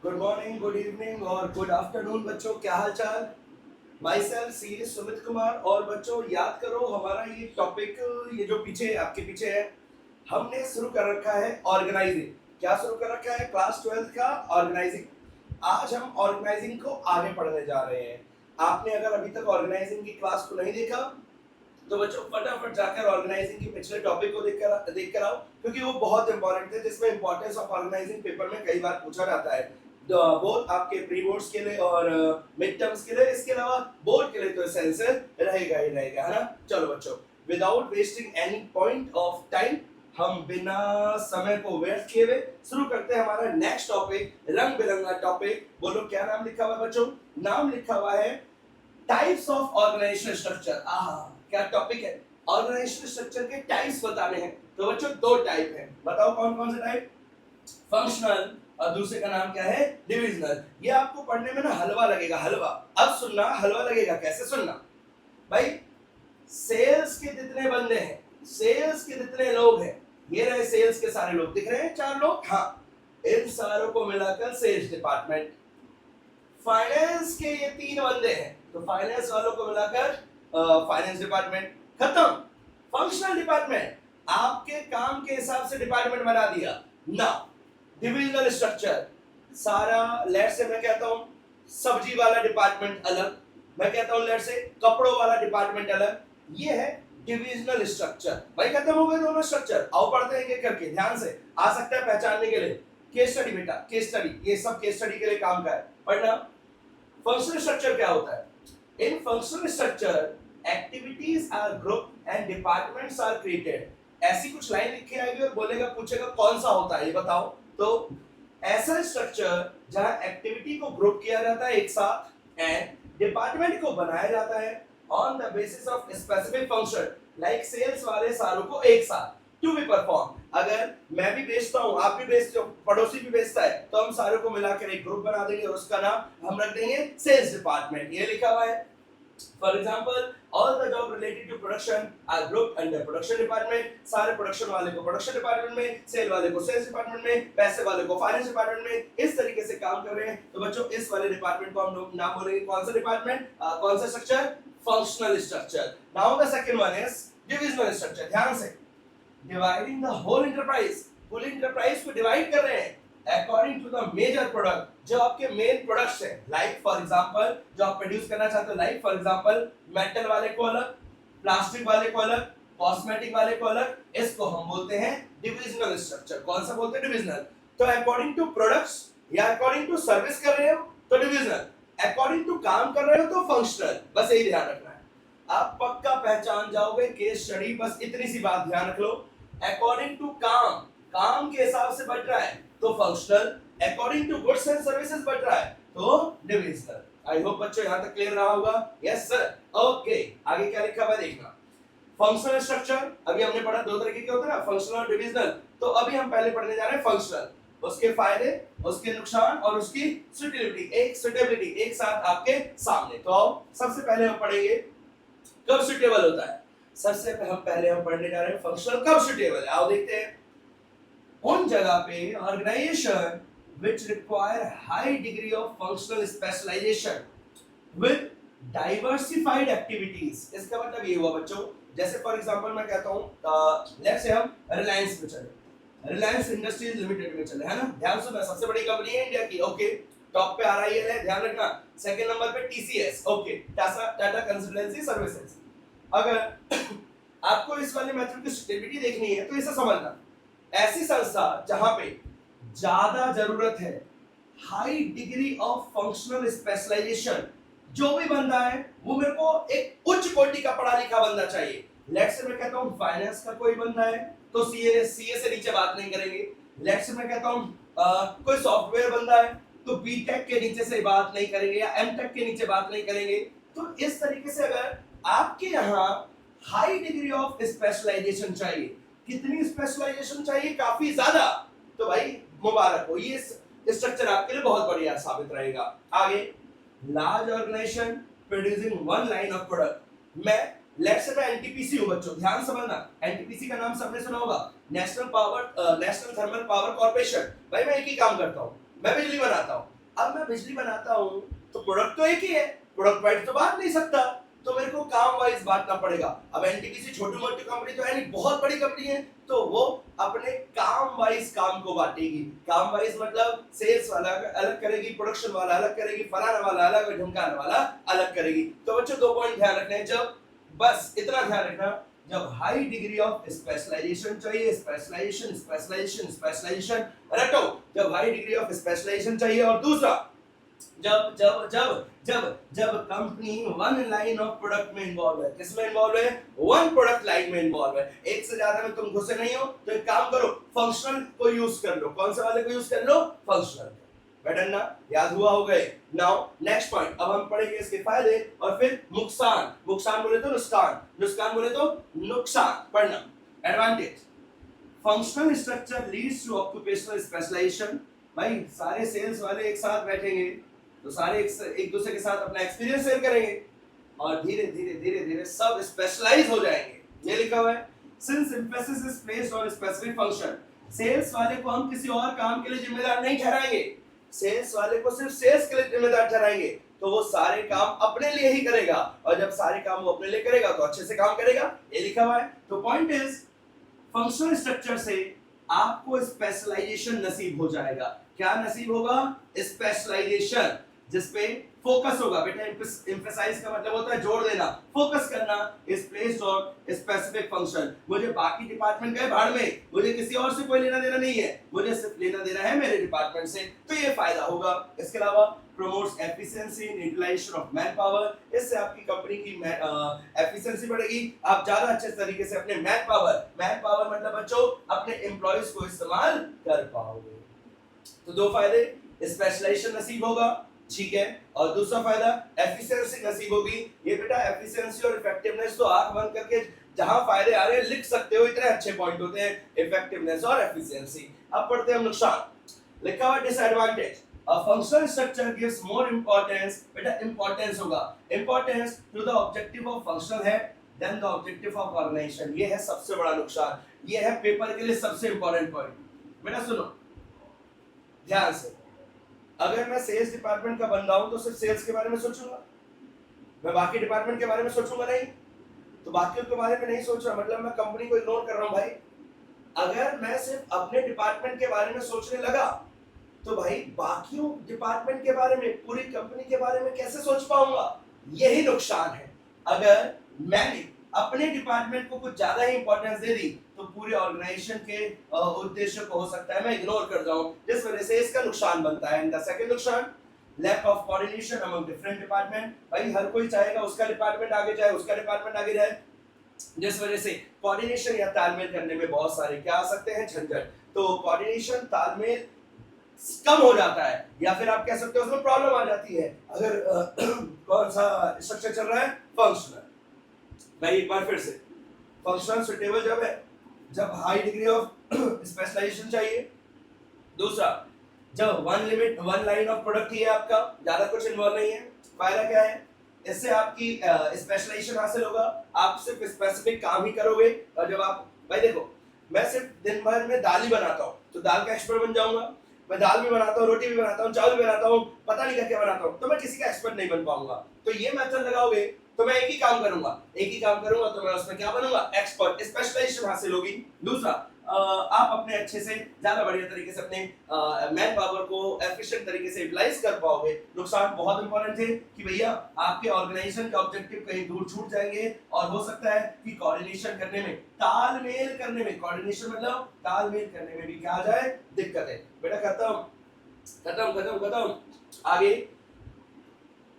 Good morning, good evening और good afternoon बच्चों, क्या हाल चाल। माई सेल्फ सी सुमित कुमार। और बच्चों याद करो हमारा ये टॉपिक, ये जो पीछे आपके पीछे है, हमने शुरू कर रखा है ऑर्गेनाइजिंग। क्या शुरू कर रखा है? क्लास 12th का ऑर्गेनाइजिंग। आज हम ऑर्गेनाइजिंग को आगे पढ़ने जा रहे हैं। आपने अगर अभी तक ऑर्गेनाइजिंग की क्लास को नहीं देखा तो बच्चों फटाफट जाकर ऑर्गेनाइजिंग के पिछले टॉपिक को देख कर आओ, क्योंकि वो बहुत इंपॉर्टेंट है, जिसमें इंपॉर्टेंस ऑफ ऑर्गेनाइजिंग पेपर में कई बार पूछा जाता है, बोथ आपके प्री बोर्ड्स के लिए और मिड टर्म्स के लिए। इसके अलावा बोर्ड के लिए तो एसेंशियल रहेगा ही रहेगा, है ना। चलो बच्चों, without wasting any point of time, हम बिना समय को वेस्ट किए हुए शुरू करते हैं हमारा नेक्स्ट टॉपिक, रंग बिरंगा टॉपिक। बोलो क्या नाम लिखा हुआ है बच्चों? नाम लिखा हुआ है टाइप्स ऑफ ऑर्गेनाइजेशनल स्ट्रक्चर। क्या टॉपिक है? ऑर्गेनाइजेशनल स्ट्रक्चर के टाइप्स बताने हैं। तो बच्चों दो टाइप है, बताओ कौन कौन से टाइप? फंक्शनल और दूसरे का नाम क्या है? डिविजनल। ये आपको पढ़ने में ना हलवा लगेगा, हलवा। अब सुनना, हलवा लगेगा कैसे? सुनना भाई, सेल्स के जितने बंदे हैं, सेल्स के जितने लोग हैं, ये रहे सेल्स के सारे लोग, दिख रहे हैं 4 लोग, हाँ, इन सारों को मिलाकर सेल्स डिपार्टमेंट। फाइनेंस के ये 3 बंदे हैं, तो फाइनेंस वालों को मिलाकर फाइनेंस डिपार्टमेंट। खत्म। फंक्शनल डिपार्टमेंट, आपके काम के हिसाब से डिपार्टमेंट बना दिया ना। डिविजनल स्ट्रक्चर, सारा लेट से मैं कहता हूं सब्जी वाला डिपार्टमेंट अलग, मैं कहता हूं लेट से कपड़ों वाला डिपार्टमेंट अलग। ये है डिविजनल स्ट्रक्चर। भाई खत्म हो गए दोनों स्ट्रक्चर। आओ पढ़ते हैं एक करके, ध्यान से आ सकता है पहचानने के लिए। केस स्टडी बेटा, केस स्टडी, ये सब केस स्टडी के लिए काम का है, पढ़ना। फंक्शनल स्ट्रक्चर क्या होता है? In functional structure activities are group and departments are created. ऐसी कुछ लाइन लिखी आएगी और बोलेगा, पूछेगा कौन सा होता है ये बताओ। तो ऐसा स्ट्रक्चर जहां एक्टिविटी को ग्रुप किया जाता है एक साथ एंड डिपार्टमेंट को बनाया जाता है on the basis of specific function, like sales वाले सारों को एक साथ टू बी परफॉर्म। अगर मैं भी बेचता हूं, आप भी बेचते हो, पड़ोसी भी बेचता है, तो हम सारों को मिलाकर एक ग्रुप बना देंगे और उसका नाम हम रख देंगे सेल्स डिपार्टमेंट। ये लिखा हुआ है। For example, all the job related to production are grouped under production department. सारे प्रोडक्शन वाले को प्रोडक्शन डिपार्टमेंट में, सेल वाले को सेल्स डिपार्टमेंट में, पैसे वाले को फाइनेंस डिपार्टमेंट में। इस तरीके से काम कर रहे हैं। तो बच्चों इस वाले डिपार्टमेंट को हम लोग नाम बोलेंगे कौन सा डिपार्टमेंट, कौन सा structure? Functional structure. Now the second one is divisional structure. ध्यान से, डिवाइडिंग द होल एंटरप्राइज, पूरी एंटरप्राइज को डिवाइड कर रहे हैं according to the major product, जो आपके मेन प्रोडक्ट्स हैं। लाइक फॉर एग्जांपल, जो आप प्रोड्यूस करना चाहते हो, लाइक फॉर एग्जांपल मेटल वाले को अलग, प्लास्टिक वाले को अलग, कॉस्मेटिक वाले को अलग। इसको हम बोलते हैं डिविजनल स्ट्रक्चर। कौन सा बोलते हैं? डिविजनल। तो अकॉर्डिंग टू प्रोडक्ट्स या अकॉर्डिंग टू सर्विस कर रहे हो तो डिविजनल, अकॉर्डिंग टू काम कर रहे हो तो फंक्शनल। बस यही ध्यान रखना है, आप पक्का पहचान जाओगे। केस स्टडी, बस इतनी सी बात ध्यान रख लो। अकॉर्डिंग टू काम, काम के हिसाब से बढ़ रहा है तो functional, according to goods and services बढ़ रहा है तो डिविजनल। आई होप बच्चों यहां तक क्लियर रहा होगा। Yes sir, okay. आगे क्या लिखा हुआ है देखना। फंक्शनल स्ट्रक्चर अभी हमने पढ़ा, दो तरीके के होते हैं ना, फंक्शनल और डिविजनल। तो अभी हम पहले पढ़ने जा रहे हैं फंक्शनल, उसके फायदे, उसके नुकसान और उसकी सुटेबिलिटी एक साथ आपके सामने। तो आओ सबसे पहले हम पढ़ेंगे कब सुटेबल होता है। सबसे पहले हम पढ़ने जा रहे हैं फंक्शनल कब सुटेबल है। आओ देखते हैं। उन जगह पे organisation which require high degree of functional specialization with diversified activities। इसका मतलब ये हुआ बच्चों, जैसे फॉर एग्जांपल मैं कहता हूं लेट्स से हम रिलायंस में चले, रिलायंस इंडस्ट्रीज लिमिटेड में चले, है ना। ध्यान सुनना, सबसे बड़ी कंपनी है इंडिया की, ओके। टॉप पे RIL है, ध्यान रखना। सेकंड नंबर पे TCS, okay, Tata consultancy services. अगर आपको इस वाले मेथड की सुटेबिलिटी देखनी है तो इसे समझना, ऐसी संस्था जहां पे ज्यादा जरूरत है high degree of functional specialization, जो भी बंदा है वो मेरे को एक उच्च कोटि का पढ़ा लिखा बंदा चाहिए। लेट्स से मैं कहता हूं फाइनेंस का कोई बंदा है तो सीए से नीचे बात नहीं करेंगे। लेट्स से मैं कहता हूं कोई सॉफ्टवेयर बंदा है तो बीटेक के नीचे से बात नहीं करेंगे या एमटेक के नीचे बात नहीं करेंगे। तो इस तरीके से अगर आपके यहाँ हाई डिग्री ऑफ स्पेशलाइजेशन चाहिए, कितनी स्पेशलाइजेशन चाहिए? काफी ज्यादा। तो भाई मुबारक हो, ये स्ट्रक्चर आपके लिए बहुत बढ़िया साबित रहेगा। आगे, large organization producing one line of product. मैं लेट्स से मैं एनटीपीसी हूं बच्चों, ध्यान समझना। एनटीपीसी का नाम सबने सुना होगा, नेशनल थर्मल पावर कॉर्पोरेशन। भाई मैं एक ही काम करता हूं, मैं बिजली बनाता हूं। अब मैं बिजली बनाता हूँ तो प्रोडक्ट तो एक ही है, प्रोडक्ट वाइज तो बांट नहीं सकता, तो मेरे को काम वाइज बांटना पड़ेगा। अब एनटीपीसी छोटी मोटी कंपनी तो है नहीं, बहुत बड़ी कंपनी है, तो वो अपने काम वाइज काम को बांटेगी। काम वाइज मतलब सेल्स वाला अलग करेगी, प्रोडक्शन वाला अलग करेगी, फलाना वाला अलग और ढमकाना वाला अलग करेगी। तो बच्चों 2 पॉइंट ध्यान रखने हैं, जब बस इतना ध्यान रखना, जब हाई डिग्री ऑफ स्पेशलाइजेशन चाहिए, स्पेशलाइजेशन स्पेशलाइजेशन स्पेशलाइजेशन रटो, जब हाई डिग्री ऑफ स्पेशलाइजेशन चाहिए, और दूसरा जब जब जब जब जब company one line of product में इन्वॉल्व है, किसमें इन्वॉल्व है, वन प्रोडक्ट लाइन में इन्वॉल्व है, एक से ज्यादा में तुम घुसे नहीं हो, तो एक काम करो, फंक्शनल को यूज कर लो। कौन से वाले को यूज कर लो, फंक्शनल। बेटर ना, याद हुआ हो गए। नाउ नेक्स्ट पॉइंट, अब हम पढ़ेंगे इसके फायदे और फिर नुकसान। नुकसान बोले तो नुकसान, नुकसान बोले तो नुकसान। पढ़ना advantage, functional structure leads to occupational specialization. भाई सारे सेल्स वाले एक साथ बैठेंगे तो सारे एक दूसरे के साथ अपना एक्सपीरियंस शेयर करेंगे और धीरे धीरे धीरे धीरे सब स्पेशलाइज हो जाएंगे। ये लिखा हुआ है, since emphasis is placed on specific function, sales वाले को हम किसी और काम के लिए जिम्मेदार नहीं ठहराएंगे, सेल्स वाले को सिर्फ सेल्स के लिए जिम्मेदार ठहराएंगे, तो वो सारे काम अपने लिए ही करेगा, और जब सारे काम वो अपने लिए करेगा तो अच्छे से काम करेगा। ये लिखा हुआ है। तो पॉइंट इज, फंक्शनल स्ट्रक्चर से आपको स्पेशलाइजेशन नसीब हो जाएगा। क्या नसीब होगा, स्पेशलाइजेशन, जिसपे फोकस होगा। बेटा एम्फसाइज का मतलब होता है जोर देना, फोकस करना, is placed on specific function. मुझे बाकी डिपार्टमेंट गए भाड़ में, मुझे किसी और से कोई लेना देना नहीं है, मुझे सिर्फ लेना देना है मेरे डिपार्टमेंट से, तो ये फायदा होगा। इसके अलावा promotes efficiency in utilization of man power, इससे आपकी कंपनी की एफिशिएंसी बढ़ेगी, आप ज्यादा अच्छे तरीके से अपने मैन पावर मतलब बच्चों अपने एम्प्लॉयज को इस्तेमाल कर पाओगे। तो दो फायदे, स्पेशलाइजेशन नसीब होगा, ठीक है, और दूसरा फायदा एफिशिएंसी नसीब होगी। ये बेटा एफिशिएंसी और इफेक्टिवनेस तो आंख बंद करके जहां फायदे आ रहे हैं लिख सकते हो, इतने अच्छे पॉइंट होते हैं, इफेक्टिवनेस और एफिशिएंसी। अब पढ़ते हैं हम नुकसान। लिखा हुआ disadvantage, a functional structure gives more importance, बेटा इंपॉर्टेंस होगा, importance to the objective of functional head than the objective of organization. ये है सबसे बड़ा नुकसान, ये है पेपर के लिए सबसे इंपॉर्टेंट पॉइंट। बेटा सुनो ध्यान से, अगर मैं सेल्स डिपार्टमेंट का बंदा हूं तो सिर्फ सेल्स के बारे में सोचूंगा, मैं बाकी डिपार्टमेंट के बारे में सोचूंगा नहीं, तो बाकियों के बारे में नहीं सोच रहा, मतलब मैं कंपनी को इग्नोर कर रहा हूं भाई। अगर मैं सिर्फ अपने डिपार्टमेंट के बारे में सोचने लगा तो भाई बाकियों डिपार्टमेंट के बारे में, पूरी कंपनी के बारे में कैसे सोच पाऊंगा, यही नुकसान है। अगर मैंने अपने डिपार्टमेंट को कुछ ज्यादा ही इंपॉर्टेंस दे दी तो पूरे ऑर्गेनाइजेशन के उद्देश्य को हो सकता है मैं इग्नोर कर जाऊं, जिस वजह से इसका नुकसान बनता है। एंड द सेकंड नुकसान, lack of coordination among different department. भाई हर कोई चाहेगा उसका डिपार्टमेंट आगे जाए, उसका डिपार्टमेंट आगे जाए, जिस वजह से कोऑर्डिनेशन या तालमेल करने में बहुत सारे क्या आ सकते हैं, झंझट। तो कोऑर्डिनेशन तालमेल कम हो जाता है, या फिर आप कह सकते हो उसमें प्रॉब्लम आ जाती है। अगर कौन सा स्ट्रक्चर चल रहा है, फंक्शनल। भाई एक बार फिर से, फंक्शनल सुटेबल जब है जब हाई डिग्री ऑफ स्पेशलाइजेशन चाहिए, दूसरा जब वन लाइन ऑफ प्रोडक्ट ही है आपका, ज्यादा कुछ इन्वॉल्व नहीं है। फायदा क्या है, इससे आपकी स्पेशलाइजेशन हासिल होगा, आप सिर्फ स्पेसिफिक काम ही करोगे। और जब आप, भाई देखो मैं सिर्फ दिन भर में दाल ही बनाता हूँ तो दाल का एक्सपर्ट बन जाऊंगा, मैं दाल भी बनाता हूँ, रोटी भी बनाता हूँ, चावल भी बनाता हूँ, पता नहीं क्या क्या बनाता हूँ, तो मैं किसी का एक्सपर्ट नहीं बन पाऊंगा। तो ये मेथड लगाओगे तो मैं एक ही काम करूंगा तो मैं उसमें क्या बनूंगा, एक्सपर्ट, स्पेशलाइजेशन हासिल होगी। दूसरा आप अपने अच्छे से ज्यादा बढ़िया तरीके से अपने मैन पावर को एफिशिएंट तरीके से यूटिलाइज कर पाओगे। नुकसान बहुत इंपॉर्टेंट है कि भैया आपके ऑर्गेनाइजेशन के ऑब्जेक्टिव कहीं दूर छूट जाएंगे, और हो सकता है कि कोऑर्डिनेशन करने में, तालमेल करने में, कोऑर्डिनेशन मतलब तालमेल करने में भी क्या आ जाए, दिक्कत है। बेटा खत्म खत्म खत्म खत्म। आगे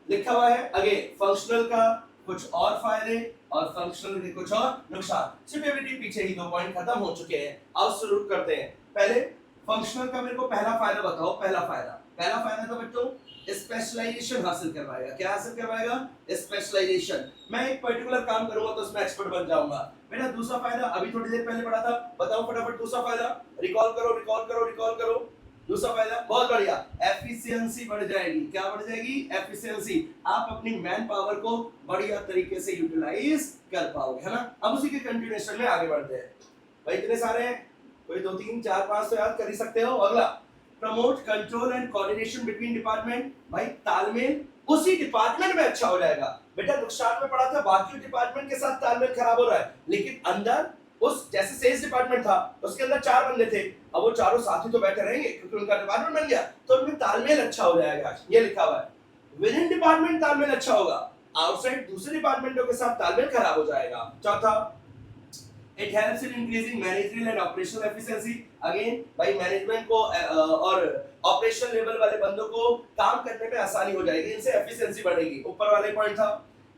लिखा हुआ है, आगे फंक्शनल का कुछ और फायदे और फंक्शनल के कुछ और नुकसान। सुटेबिलिटी पीछे ही 2 पॉइंट खत्म हो चुके हैं, अब शुरू करते हैं। पहले फंक्शनल का मेरे को पहला फायदा बताओ। पहला फायदा तो बच्चों स्पेशलाइजेशन हासिल करवाएगा। क्या हासिल करवाएगा, स्पेशलाइजेशन। मैं एक पर्टिकुलर काम करूंगा तो उसमें एक्सपर्ट बन जाऊंगा। बेटा दूसरा फायदा अभी थोड़ी देर पहले पढ़ा था, बताओ फटाफट दूसरा फायदा, रिकॉल करो। दूसरा फायदा बहुत बढ़िया, एफिशिएंसी बढ़ जाएगी। क्या बढ़ जाएगी, एफिशिएंसी। आप अपनी मैन पावर को बढ़िया तरीके से यूटिलाइज कर पाओगे, है ना। अब उसी के कंटिन्यूएशन में आगे बढ़ते हैं। भाई इतने सारे हैं, कोई 2 3 4 5 तो याद कर ही सकते हो। अगला promote control and coordination between department, भाई तालमेल उसी डिपार्टमेंट में अच्छा हो जाएगा। बेटा नुकसान में पड़ा था बाकी डिपार्टमेंट के साथ तालमेल खराब हो रहा है, लेकिन अंदर उस जैसे सेल्स डिपार्टमेंट था उसके अंदर 4 बंदे थे, अब वो चारों साथी तो बैठे रहेंगे क्योंकि उनका डिपार्टमेंट बन गया, तो उनमें तालमेल अच्छा हो जाएगा। ये लिखा हुआ है विद इन डिपार्टमेंट तालमेल अच्छा होगा, आउटसाइड दूसरे डिपार्टमेंटों के साथ तालमेल खराब हो जाएगा। चौथा, it helps in increasing managerial and operational efficiency. Again भाई मैनेजमेंट को और ऑपरेशन लेवल वाले बंदों को काम करने में आसानी हो जाएगी, इनसे एफिशिएंसी बढ़ेगी। ऊपर वाले पॉइंट था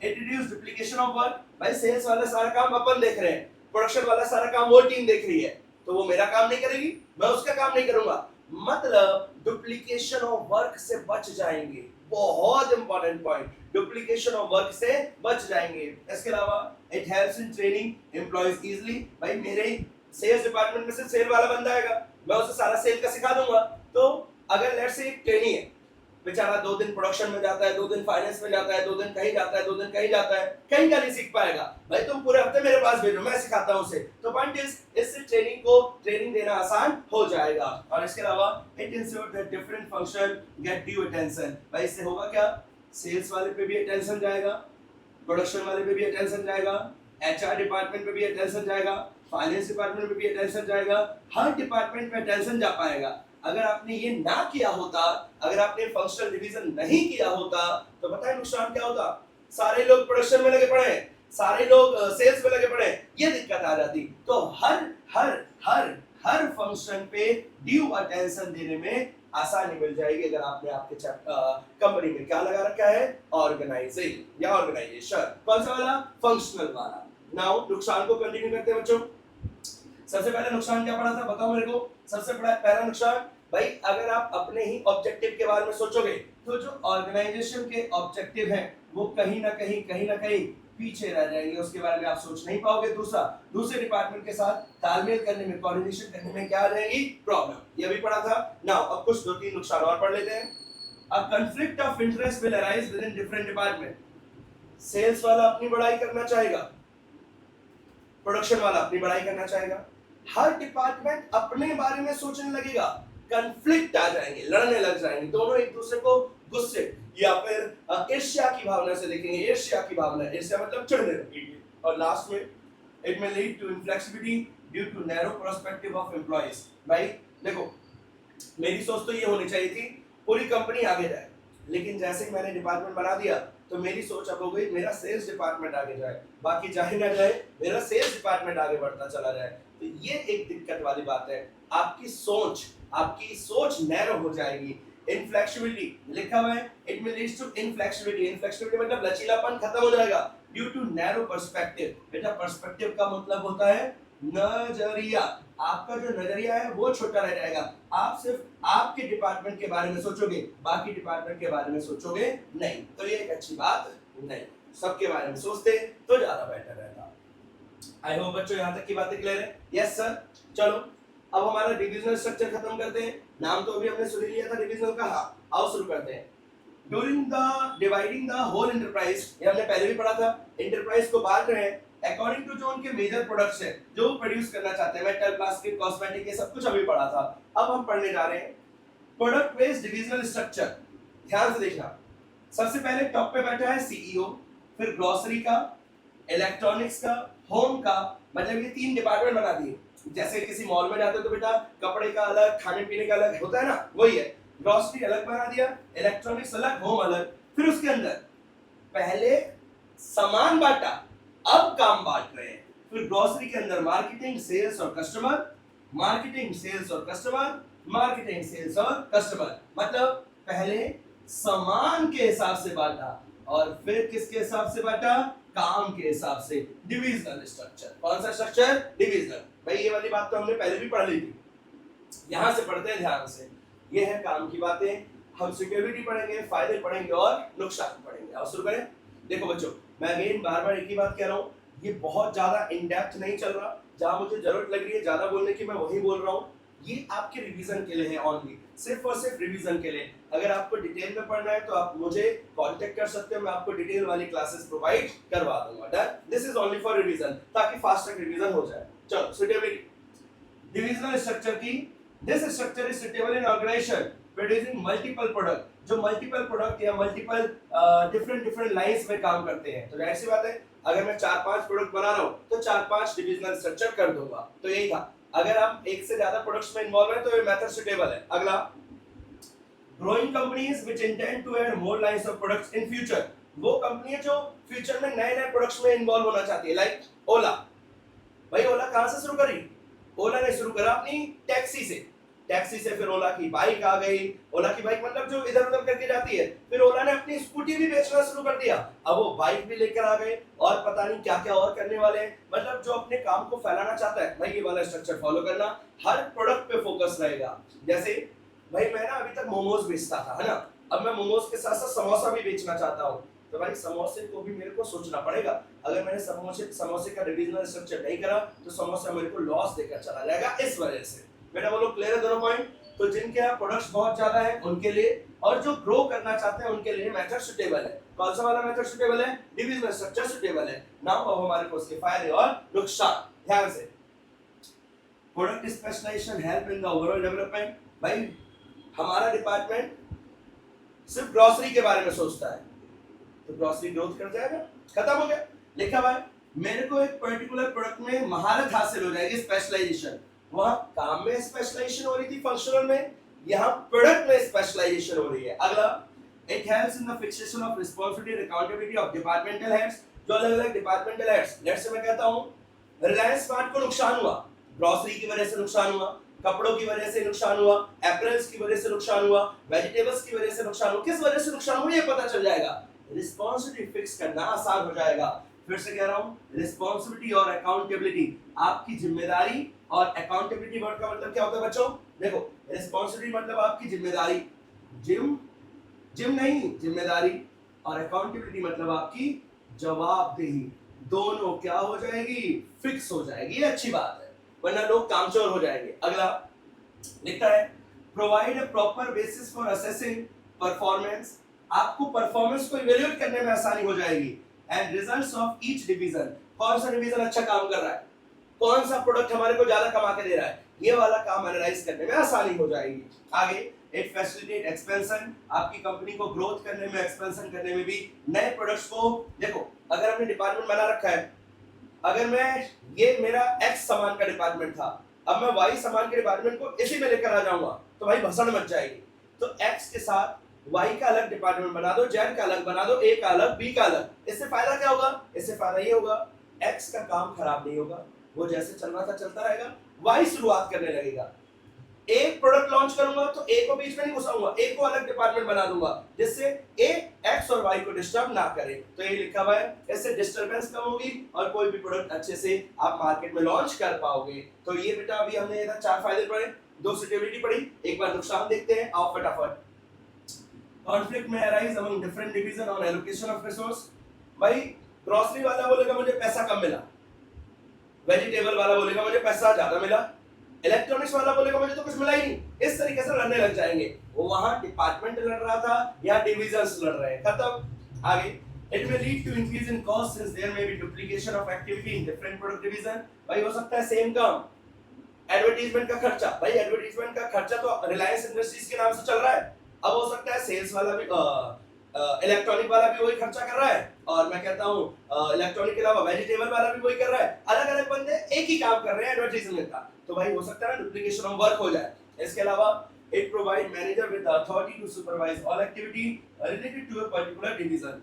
it reduce duplication of work, भाई सेल्स वाला सारा काम अपन देख रहे हैं, प्रोडक्शन वाला सारा काम वो टीम देख रही है, तो वो मेरा काम नहीं करेगी, मैं उसका काम नहीं करूंगा, मतलब डुप्लीकेशन ऑफ वर्क से बच जाएंगे। बहुत important point, duplication of work से बच जाएंगे। इसके अलावा it helps in training employees easily, भाई मेरे सेल्स डिपार्टमेंट में से सेल वाला बंदा आएगा, मैं उसे सारा सेल का सिखा दूंगा, तो अगर लेट्स से एक ट्रेनी है, बेचारा 2 दिन प्रोडक्शन में जाता है, 2 दिन फाइनेंस में जाता है, 2 दिन कहीं जाता है, 2 दिन कहीं जाता है, कहीं का नहीं सीख पाएगा, भाई तुम पूरे हफ्ते मेरे पास भेजो, मैं सिखाता हूं उसे। तो पॉइंट इज इससे ट्रेनिंग देना आसान हो जाएगा। और इसके अलावा it ensure that different function get due attention, भाई इससे होगा क्या, सेल्स वाले पे भी अटेंशन जाएगा, प्रोडक्शन वाले पे भी अटेंशन जाएगा, एचआर डिपार्टमेंट पे भी अटेंशन जाएगा, फाइनेंस डिपार्टमेंट पे भी अटेंशन जाएगा, हर डिपार्टमेंट में अटेंशन जा पाएगा। अगर आपने ये ना किया होता, अगर आपने फंक्शनल डिवीजन नहीं किया होता, तो पता है नुकसान क्या होता, सारे लोग प्रोडक्शन में लगे पड़े हैं, सारे लोग सेल्स में लगे पड़े हैं, ये दिक्कत आ जाती। तो हर हर हर हर फंक्शन पे ड्यू अटेंशन देने में आसानी मिल जाएगी अगर आपने आपके कंपनी में क्या लगा रखा है, ऑर्गेनाइजिंग या ऑर्गेनाइजेशन। कौन सा वाला, फंक्शनल वाला। नाउ नुकसान को कंटिन्यू करते हैं बच्चों। सबसे पहले नुकसान क्या पड़ा था बताओ मेरे को। सबसे पहला नुकसान, भाई अगर आप अपने ही ऑब्जेक्टिव के बारे में सोचोगे तो जो ऑर्गेनाइजेशन के ऑब्जेक्टिव हैं वो कहीं ना कहीं पीछे रह जाएंगे, उसके बारे में आप सोच नहीं पाओगे। दूसरा, दूसरे डिपार्टमेंट के साथ तालमेल करने में, कोऑर्डिनेशन करने में क्या आ जाएगी, प्रॉब्लम। ये भी पढ़ा था। नाउ अब कुछ 2-3 नुकसान और पढ़ लेते हैं। A conflict of interest will arise within different department. Sales वाला अपनी बढ़ाई करना चाहेगा, प्रोडक्शन वाला अपनी बढ़ाई करना चाहेगा, हर डिपार्टमेंट अपने बारे में सोचने लगेगा, कॉन्फ्लिक्ट आ जाएंगे, लड़ने लग जाएंगे, दोनों एक दूसरे को गुस्से या फिर ईर्ष्या की भावना से देखेंगे। ईर्ष्या की भावना, ईर्ष्या मतलब चिढ़ने लगेंगे। और लास्ट में इट में lead to inflexibility due to narrow perspective of employees. भाई देखो मेरी सोच तो ये होनी चाहिए थी पूरी कंपनी आगे जाए, लेकिन जैसे ही मैंने डिपार्टमेंट बना दिया तो मेरी सोच अब हो गई मेरा सेल्स डिपार्टमेंट आगे जाए, बाकी जाए ना जाए मेरा सेल्स डिपार्टमेंट आगे बढ़ता चला जाए। तो ये एक दिक्कत वाली बात है, आपकी सोच नैरो हो जाएगी। इनफ्लेक्सिबिलिटी लिखा हुआ है, it will lead to inflexibility. Inflexibility मतलब लचीलापन खत्म हो जाएगा ड्यू टू नैरो पर्सपेक्टिव। बेटा पर्सपेक्टिव का मतलब होता है नजरिया, आपका जो नजरिया है वो छोटा रह जाएगा। आप सिर्फ आपके डिपार्टमेंट के बारे में सोचोगे, बाकी डिपार्टमेंट के बारे में सोचोगे नहीं, तो ये एक अच्छी बात नहीं। सबके बारे में सोचते तो ज्यादा बेटर रहता। आई होप बच्चों यहाँ तक की बातें क्लियर है। Yes sir. चलो अब हमारा डिविजनल स्ट्रक्चर खत्म करते हैं। नाम तो अभी हमने सुन लिया था डिविजनल का, आओ शुरू करते हैं। During the dividing the whole enterprise, ये हमने पहले भी पढ़ा था, एंटरप्राइज को बांट रहे हैं अकॉर्डिंग टू जो उनके मेजर प्रोडक्ट्स हैं, जो प्रोड्यूस करना चाहते हैं, मेटल, प्लास्टिक, कॉस्मेटिक, ये सब कुछ अभी पढ़ा था। अब हम पढ़ने जा रहे हैं प्रोडक्ट बेस्ड डिविजनल स्ट्रक्चर। ध्यान से देखना, सबसे पहले टॉप पे बैठा है सीईओ, फिर ग्रोसरी का, इलेक्ट्रॉनिक्स का, होम का, मतलब ये 3 डिपार्टमेंट बना दिए। जैसे किसी मॉल में जाते हो तो बेटा कपड़े का अलग, खाने पीने का अलग होता है ना, वही है। ग्रोसरी अलग बना दिया, इलेक्ट्रॉनिक्स अलग, होम अलग। फिर उसके अंदर पहले सामान बांटा, अब काम बांट रहे हैं। फिर ग्रोसरी के अंदर मार्केटिंग, सेल्स और कस्टमर, मार्केटिंग, सेल्स और कस्टमर, मार्केटिंग, सेल्स और कस्टमर। मतलब पहले सामान के हिसाब से बांटा और फिर किसके हिसाब से बांटा, काम के हिसाब से। Divisional structure. कौन सा स्ट्रक्चर, डिविजनल। भाई ये वाली बात तो हमने पहले भी पढ़ ली थी, यहां से पढ़ते हैं ध्यान से। ये है काम की बातें, हम सिक्योरिटी पढ़ेंगे, फायदे पढ़ेंगे और नुकसान पढ़ेंगे। और शुरू करें। देखो बच्चों, मैं अगेन बार-बार एक ही बात कह रहा हूं, ये बहुत ज्यादा इन डेप्थ नहीं चल रहा, जहां मुझे जरूरत लग रही है ज्यादा बोलने की मैं वही बोल रहा हूं। ये आपके रिवीजन के लिए है ओनली, सिर्फ और सिर्फ रिवीजन के लिए। अगर आपको डिटेल में पढ़ना है तो आप मुझे कांटेक्ट कर सकते हो, मैं आपको डिटेल वाली क्लासेस प्रोवाइड करवा दूंगा। Done, this is only for revision, ताकि फास्ट ट्रैक रिवीजन हो जाए। चलो सुटेबिलिटी डिविजनल स्ट्रक्चर की this structure is suitable in organization producing multiple product, जो मल्टीपल प्रोडक्ट या मल्टीपल डिफरेंट डिफरेंट लाइंस में काम करते हैं। तो जाहिर सी बात है अगर मैं 4-5 प्रोडक्ट बना रहा हूं तो 4-5 डिविजनल स्ट्रक्चर कर दूंगा। तो यही था, अगर हम एक से ज्यादा प्रोडक्ट्स में इन्वॉल्व हैं तो ये मेथड सुटेबल है। अगला, growing companies which intend to add more lines of products in future, वो कंपनी है जो फ्यूचर में नए नए प्रोडक्ट्स में इन्वॉल्व होना चाहती है। लाइक ओला, भाई ओला कहां से शुरू करी? ओला ने शुरू करा अपनी टैक्सी से, टैक्सी से फिर ओला की बाइक आ गई, ओला की बाइक मतलब जो इधर उधर करके जाती है। फिर ओला ने अपनी स्कूटी भी बेचना शुरू कर दिया, अब वो बाइक भी लेकर आ गए और पता नहीं क्या क्या और करने वाले हैं। मतलब जो अपने काम को फैलाना चाहता है भाई ये वाला स्ट्रक्चर फॉलो करना, हर प्रोडक्ट पे फोकस रहेगा। जैसे भाई मैं ना अभी तक मोमोज बेचता था, है ना, अब मैं मोमोज के साथ साथ समोसा भी बेचना चाहता हूँ, तो भाई समोसे को भी मेरे को सोचना पड़ेगा। अगर मैंने समोसे का डिविजनल स्ट्रक्चर नहीं करा तो समोसा मेरे को लॉस देकर चला जाएगा। इस वजह से बेटा बोलो क्लियर है दोनों पॉइंट? तो जिनके यहाँ प्रोडक्ट्स बहुत ज्यादा है उनके लिए, और जो ग्रो करना चाहते हैं उनके लिए मेथड सुटेबल है। कौन सा वाला मेथड सुटेबल है? डिविजनल स्ट्रक्चर सुटेबल है। नाउ अब हमारे को उसके फायदे और नुकसान ध्यान से। Product specialization help in the overall development, भाई हमारा डिपार्टमेंट सिर्फ ग्रोसरी के बारे में सोचता है तो ग्रोसरी ग्रोथ कर जाएगा, खत्म हो गया। लिखा हुआ है मेरे को एक पर्टिकुलर प्रोडक्ट में महारत हासिल हो जाएगी, स्पेशलाइजेशन। वहां काम में स्पेशलाइजेशन हो रही थी फंक्शनल में, यहाँ प्रोडक्ट में स्पेशलाइजेशन हो रही है। अगला, it helps in the fixation of responsibility accountability of departmental heads, जो अलग अलग डिपार्टमेंटल हेड्स, लेट्स से मैं कहता हूं रिलायंस स्मार्ट को नुकसान हुआ, ग्रोसरी की वजह से नुकसान हुआ, कपड़ों की वजह से नुकसान हुआ, एपरल्स की वजह से नुकसान हुआ, वेजिटेबल्स की वजह से नुकसान हुआ, किस वजह से नुकसान हुआ ये पता चल जाएगा, रिस्पांसिबिलिटी फिक्स करना आसान हो जाएगा। फिर से कह रहा हूं, रिस्पांसिबिलिटी और अकाउंटेबिलिटी, आपकी जिम्मेदारी और अकाउंटेबिलिटी वर्ड का मतलब क्या होता है बच्चों? देखो रिस्पांसिबिलिटी मतलब आपकी जिम्मेदारी, जिम नहीं जिम्मेदारी, और अकाउंटेबिलिटी मतलब आपकी जवाबदेही, दोनों क्या हो जाएगी? फिक्स हो जाएगी। ये अच्छी बात है, वरना लोग कामचोर हो जाएंगे। अगला लिखता है provide a proper basis for assessing performance, आपको परफॉर्मेंस को इवैल्यूएट करने में आसानी हो जाएगी। And results of each division, कौन सा डिवीजन अच्छा काम कर रहा है, कौन सा प्रोडक्ट हमारे को ज्यादा कमा के दे रहा है, ये वाला काम एनालाइज करने में आसानी हो जाएगी। आगे, इट फैसिलिटेट एक्सपेंशन, आपकी कंपनी को ग्रोथ करने में, एक्सपेंशन करने में भी, नए प्रोडक्ट्स को। देखो अगर हमने डिपार्टमेंट बना रखा है, अगर मैं ये मेरा एक्स सामान का डिपार्टमेंट था, अब मैं वाई सामान के डिपार्टमेंट को इसी में लेकर आ जाऊंगा तो भाई भसड़ मच जाएगी। तो एक्स के साथ वाई का अलग डिपार्टमेंट बना दो, जेड का अलग बना दो, ए का अलग, बी का अलग। इससे फायदा क्या होगा? इससे फायदा ये होगा एक्स का काम खराब नहीं होगा, वो जैसे चल रहा था चलता रहेगा, वाई शुरुआत करने लगेगा। एक प्रोडक्ट लॉन्च करूंगा तो ए को बीच में नहीं घुसाऊंगा, ए को अलग डिपार्टमेंट बना दूंगा जिससे ए एक्स और वाई को डिस्टर्ब ना करे। तो ये लिखा हुआ है, इससे डिस्टरबेंस कम होगी और कोई भी प्रोडक्ट अच्छे से आप मार्केट में लॉन्च कर पाओगे। तो ये बेटा अभी हमने इधर 4 फायदे पढ़े, 2 सुटेबिलिटी पढ़ी, एक बार नुकसान देखते हैं, आओ फटाफट। कॉन्फ्लिक्ट में arise among different division on allocation of resource, भाई ग्रोसरी वाला बोलेगा मुझे पैसा कम मिला, वेजिटेबल वाला बोलेगा मुझे पैसा ज्यादा मिला, इलेक्ट्रॉनिक्स वाला बोलेगा मुझे तो कुछ मिला ही नहीं। इस तरीके से लड़ने लग जाएंगे। वो वहां डिपार्टमेंट लड़ रहा था, यहाँ डिविजन्स लड़ रहे हैं, खत्म। आगे, it may lead to increase in cost since there may be duplication of activity in different product division, भाई हो सकता है सेम काम, एडवर्टाइजमेंट का खर्चा, भाई एडवर्टाइजमेंट का खर्चा तो रिलायंस इंडस्ट्रीज के नाम से चल रहा है, अब हो सकता है सेल्स वाला भी इलेक्ट्रॉनिक वाला भी वही खर्चा कर रहा है, और मैं कहता हूँ इलेक्ट्रॉनिक के अलावा वेजिटेबल वाला भी वही कर रहा है, अलग अलग बंदे एक ही काम कर रहे हैं एडवर्टाइजमेंट का, तो भाई हो सकता है ना डुप्लीकेशन ऑफ वर्क हो जाए। इसके अलावा it provide manager with authority to supervise all activity related to a particular division,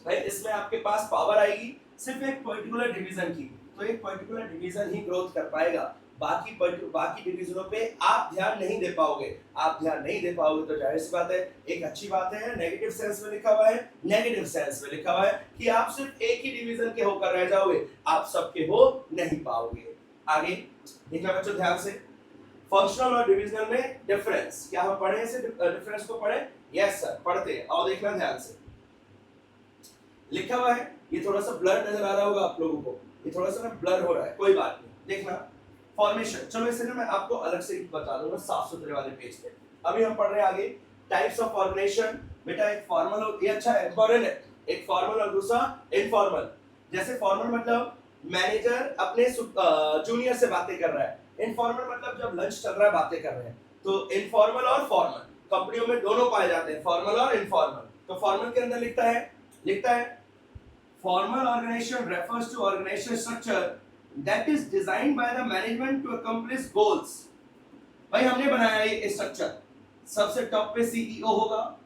भाई इसमें आपके पास पावर आएगी सिर्फ एक पर्टिकुलर डिवीजन की, तो एक पर्टिकुलर डिवीजन ही ग्रोथ कर पाएगा, बाकी डिवीजनों पे आप ध्यान नहीं दे पाओगे। आप ध्यान नहीं दे पाओगे तो जाहिर सी बात है एक अच्छी बात है, नेगेटिव सेंस में लिखा हुआ है, नेगेटिव सेंस में लिखा हुआ है कि आप सिर्फ एक ही डिवीजन के होकर रह जाओगे, आप सबके हो नहीं पाओगे। आगे देखना बच्चों ध्यान से, फंक्शनल और डिविजनल में डिफरेंस, क्या हम पढ़े इसे डिफरेंस को पढ़े? यस सर पढ़ते हैं, और देखना ध्यान से लिखा हुआ है, ये थोड़ा सा ब्लर नजर आ रहा होगा आप लोगों को, ये थोड़ा सा ना ब्लर हो रहा है, कोई बात नहीं, देखना फॉर्मेशन, चलो इसे ना मैं आपको अलग से बता दूंगा साफ सुथरे वाले पेज पे। अभी हम पढ़ रहे हैं आगे टाइप्स ऑफ ऑर्गेनाइजेशन, बेटा एक फॉर्मल और ये अच्छा है इंपॉर्टेंट है, एक फॉर्मल और दूसरा इनफॉर्मल। जैसे फॉर्मल मतलब मैनेजर अपने जूनियर से बातें कर रहा है, इनफॉर्मल मतलब जब लंच चल रहा है, बातें कर रहे हैं। तो इनफॉर्मल और फॉर्मल, कंपनियों में दोनों पाए जाते हैं, फॉर्मल और इनफॉर्मल। तो फॉर्मल के अंदर लिखता है formal organization refers to organizational structure that is designed by the management to accomplish goals। भाई हमने बनाया ये स्ट्रक्चर, सबसे टॉप पे सीईओ होगा,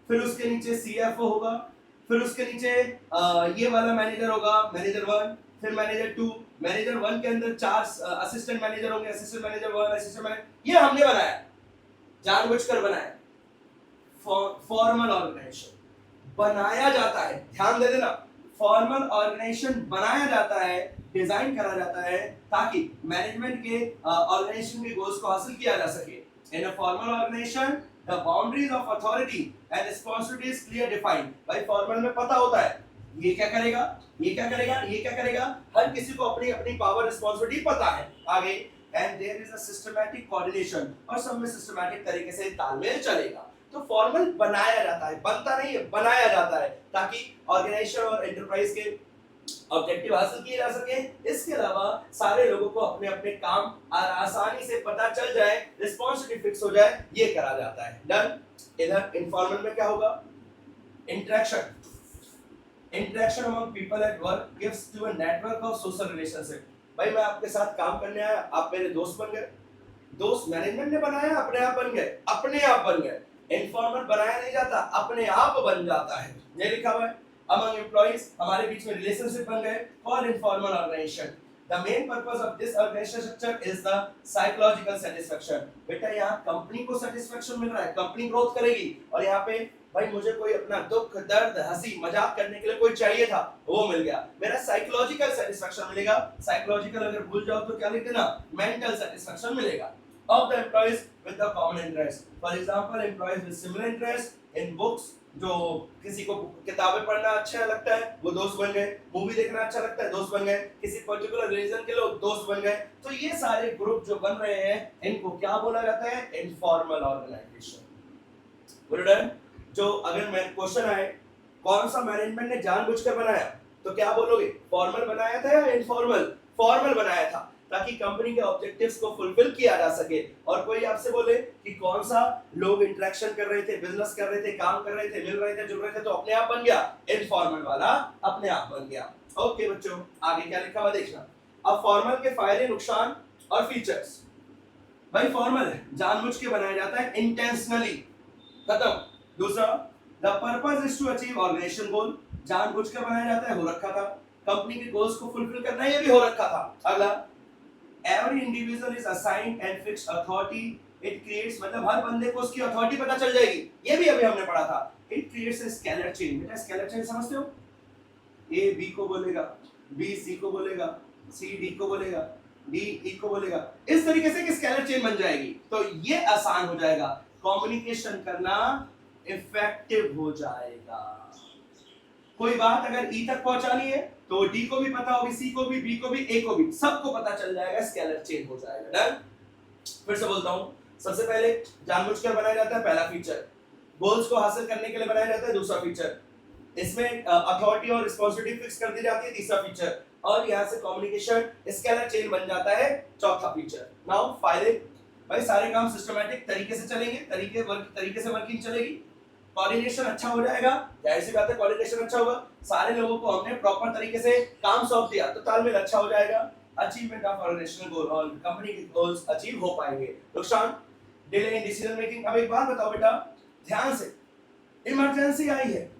फिर उसके नीचे सीएफओ होगा, फिर उसके नीचे ये वाला मैनेजर होगा, मैनेजर 1, फिर मैनेजर 2, मैनेजर 1 के अंदर 4 असिस्टेंट मैनेजर होंगे, असिस्टेंट मैनेजर 1, असिस्टेंट मैनेजर। ये हमने बनाया, जानबूझकर बनाया। फॉर्मल ऑर्गेनाइजेशन बनाया जाता है, ध्यान दे देना, फॉर्मल ऑर्गेनाइजेशन बनाया जाता है, डिजाइन करा जाता है ताकि मैनेजमेंट के ऑर्गेनाइजेशन के गोल्स को हासिल किया जा सके। In a formal organisation the boundaries of authority and responsibilities clear defined. भाई फॉर्मल में पता होता है ये क्या करेगा, ये क्या करेगा, ये क्या करेगा, हर किसी को अपनी अपनी पावर रिस्पांसिबिलिटी पता है। आगे and there is a systematic coordination, और सब में सिस्टमैटिक तरीके से तालमेल चलेगा। तो फॉर्मल बनाया जाता है, बनता नहीं है, बनाया जाता है ताकि ऑर्गेनाइजेशन और एंटरप्राइज के ऑब्जेक्टिव हासिल किए जा सके। इसके अलावा सारे लोगों को अपने अपने काम आसानी से पता चल जाए, रिस्पांसिबिलिटी फिक्स हो जाए, ये करा जाता है। डन। इधर इनफॉर्मल में क्या होगा, interaction among people at work gives to a network of social relationship. भाई मैं आपके साथ काम करने आया, आप मेरे दोस्त बन गए, दोस्त मैनेजमेंट ने बनाया, अपने आप बन गए, अपने आप बन गए। इनफॉर्मल बनाया नहीं जाता, अपने आप बन जाता है। ये लिखा हुआ है अमंग एम्प्लॉइज, हमारे बीच में रिलेशनशिप बन गए for informal organization. The main purpose of this organization structure is the psychological satisfaction. बेटा यहाँ कंपनी को सेटिस्फैक्शन मिल रहा है, कंपनी ग्रोथ करेगी, और यहाँ पे भाई मुझे कोई अपना दुख दर्द हंसी मजाक करने के लिए कोई चाहिए था, वो मिल गया, मेरा साइकोलॉजिकल सेटिस्फैक्शन मिलेगा। साइकोलॉजिकल अगर भूल जाओ तो क्या लिख देना, मेंटल सेटिस्फैक्शन मिलेगा। Of the employees with the common interest, for example employees with similar interest in books, जो किसी को किताबें पढ़ना अच्छा लगता है वो दोस्त बन गए, मूवी देखना अच्छा लगता है दोस्त बन गए, किसी पर्टिकुलर रिलीजन के लोग दोस्त बन गए। तो ये सारे ग्रुप जो बन रहे हैं इनको क्या बोला जाता है, इनफॉर्मल ऑर्गेनाइजेशन। जो अगर मैं क्वेश्चन आए कौन सा मैनेजमेंट ने जानबूझकर बनाया, तो क्या बोलोगे, फॉर्मल बनाया था या इनफॉर्मल? फॉर्मल बनाया था ताकि कंपनी के ऑब्जेक्टिव्स को फुलफिल किया जा सके। और कोई आपसे बोले कि कौन सा लोग इंटरेक्शन कर रहे थे, बिजनेस कर रहे थे, काम कर रहे थे, मिल रहे थे, जुड़ रहे थे, तो अपने आप बन गया, इनफॉर्मल वाला अपने आप बन गया। ओके बच्चों, आगे क्या लिखा हुआ देखना। अब फॉर्मल के फायदे, नुकसान और फीचर्स। भाई फॉर्मल है, जानबूझ के बनाया जाता है, इंटेंशनली, खत्म। दूसरा, the purpose is to achieve organisation goal, जानबूझ के बनाया जाता है, हो रखा था, कंपनी के गोल्स को फुलफिल करना, ये भी हो रखा था। अगला, every individual is assigned and fixed authority, it creates, मतलब हर बंदे को उसकी अथॉरिटी पता चल जाएगी, ये भी अभी हमने पढ़ा था। it creates a scalar chain। बेटा स्केलर चेन समझते हो, ए बी को बोलेगा, बी सी को बोलेगा, सी डी को बोलेगा, डी ई को बोलेगा, इस तरीके से स्केलर चेन बन जाएगी। तो ये आसान हो जाएगा, कम्युनिकेशन करना इफेक्टिव हो जाएगा। कोई बात अगर ई तक पहुंचानी है तो डी को भी पता होगी, सी को भी, बी को भी, ए को भी, सबको पता चल जाएगा, स्केलर चेन हो जाएगा। डन। फिर से बोलता हूं, सबसे पहले जानबूझकर बनाया जाता है, पहला फीचर। गोल्स को हासिल करने के लिए बनाया जाता है, दूसरा फीचर। इसमें अथॉरिटी और रिस्पांसिबिलिटी फिक्स कर दी जाती है, तीसरा फीचर। और यहां से कम्युनिकेशन स्केलर चेन बन जाता है, चौथा फीचर। नाउ फायदे, भाई सारे काम सिस्टमैटिक तरीके से चलेंगे, तरीके से वर्किंग चलेगी, कोऑर्डिनेशन अच्छा हो जाएगा, जाहिर सी बात है कोऑर्डिनेशन अच्छा होगा, सारे लोगों को हमने प्रॉपर तरीके से काम सौंप दिया तो तालमेल अच्छा हो जाएगा। अचीवमेंट ऑफ ऑर्गेनाइजेशनल गोल, और कंपनी के गोल्स अचीव हो पाएंगे। नुकसान, डिले इन डिसीजन मेकिंग। अब एक बात बताओ बेटा ध्यान से, इमरजेंसी आई है,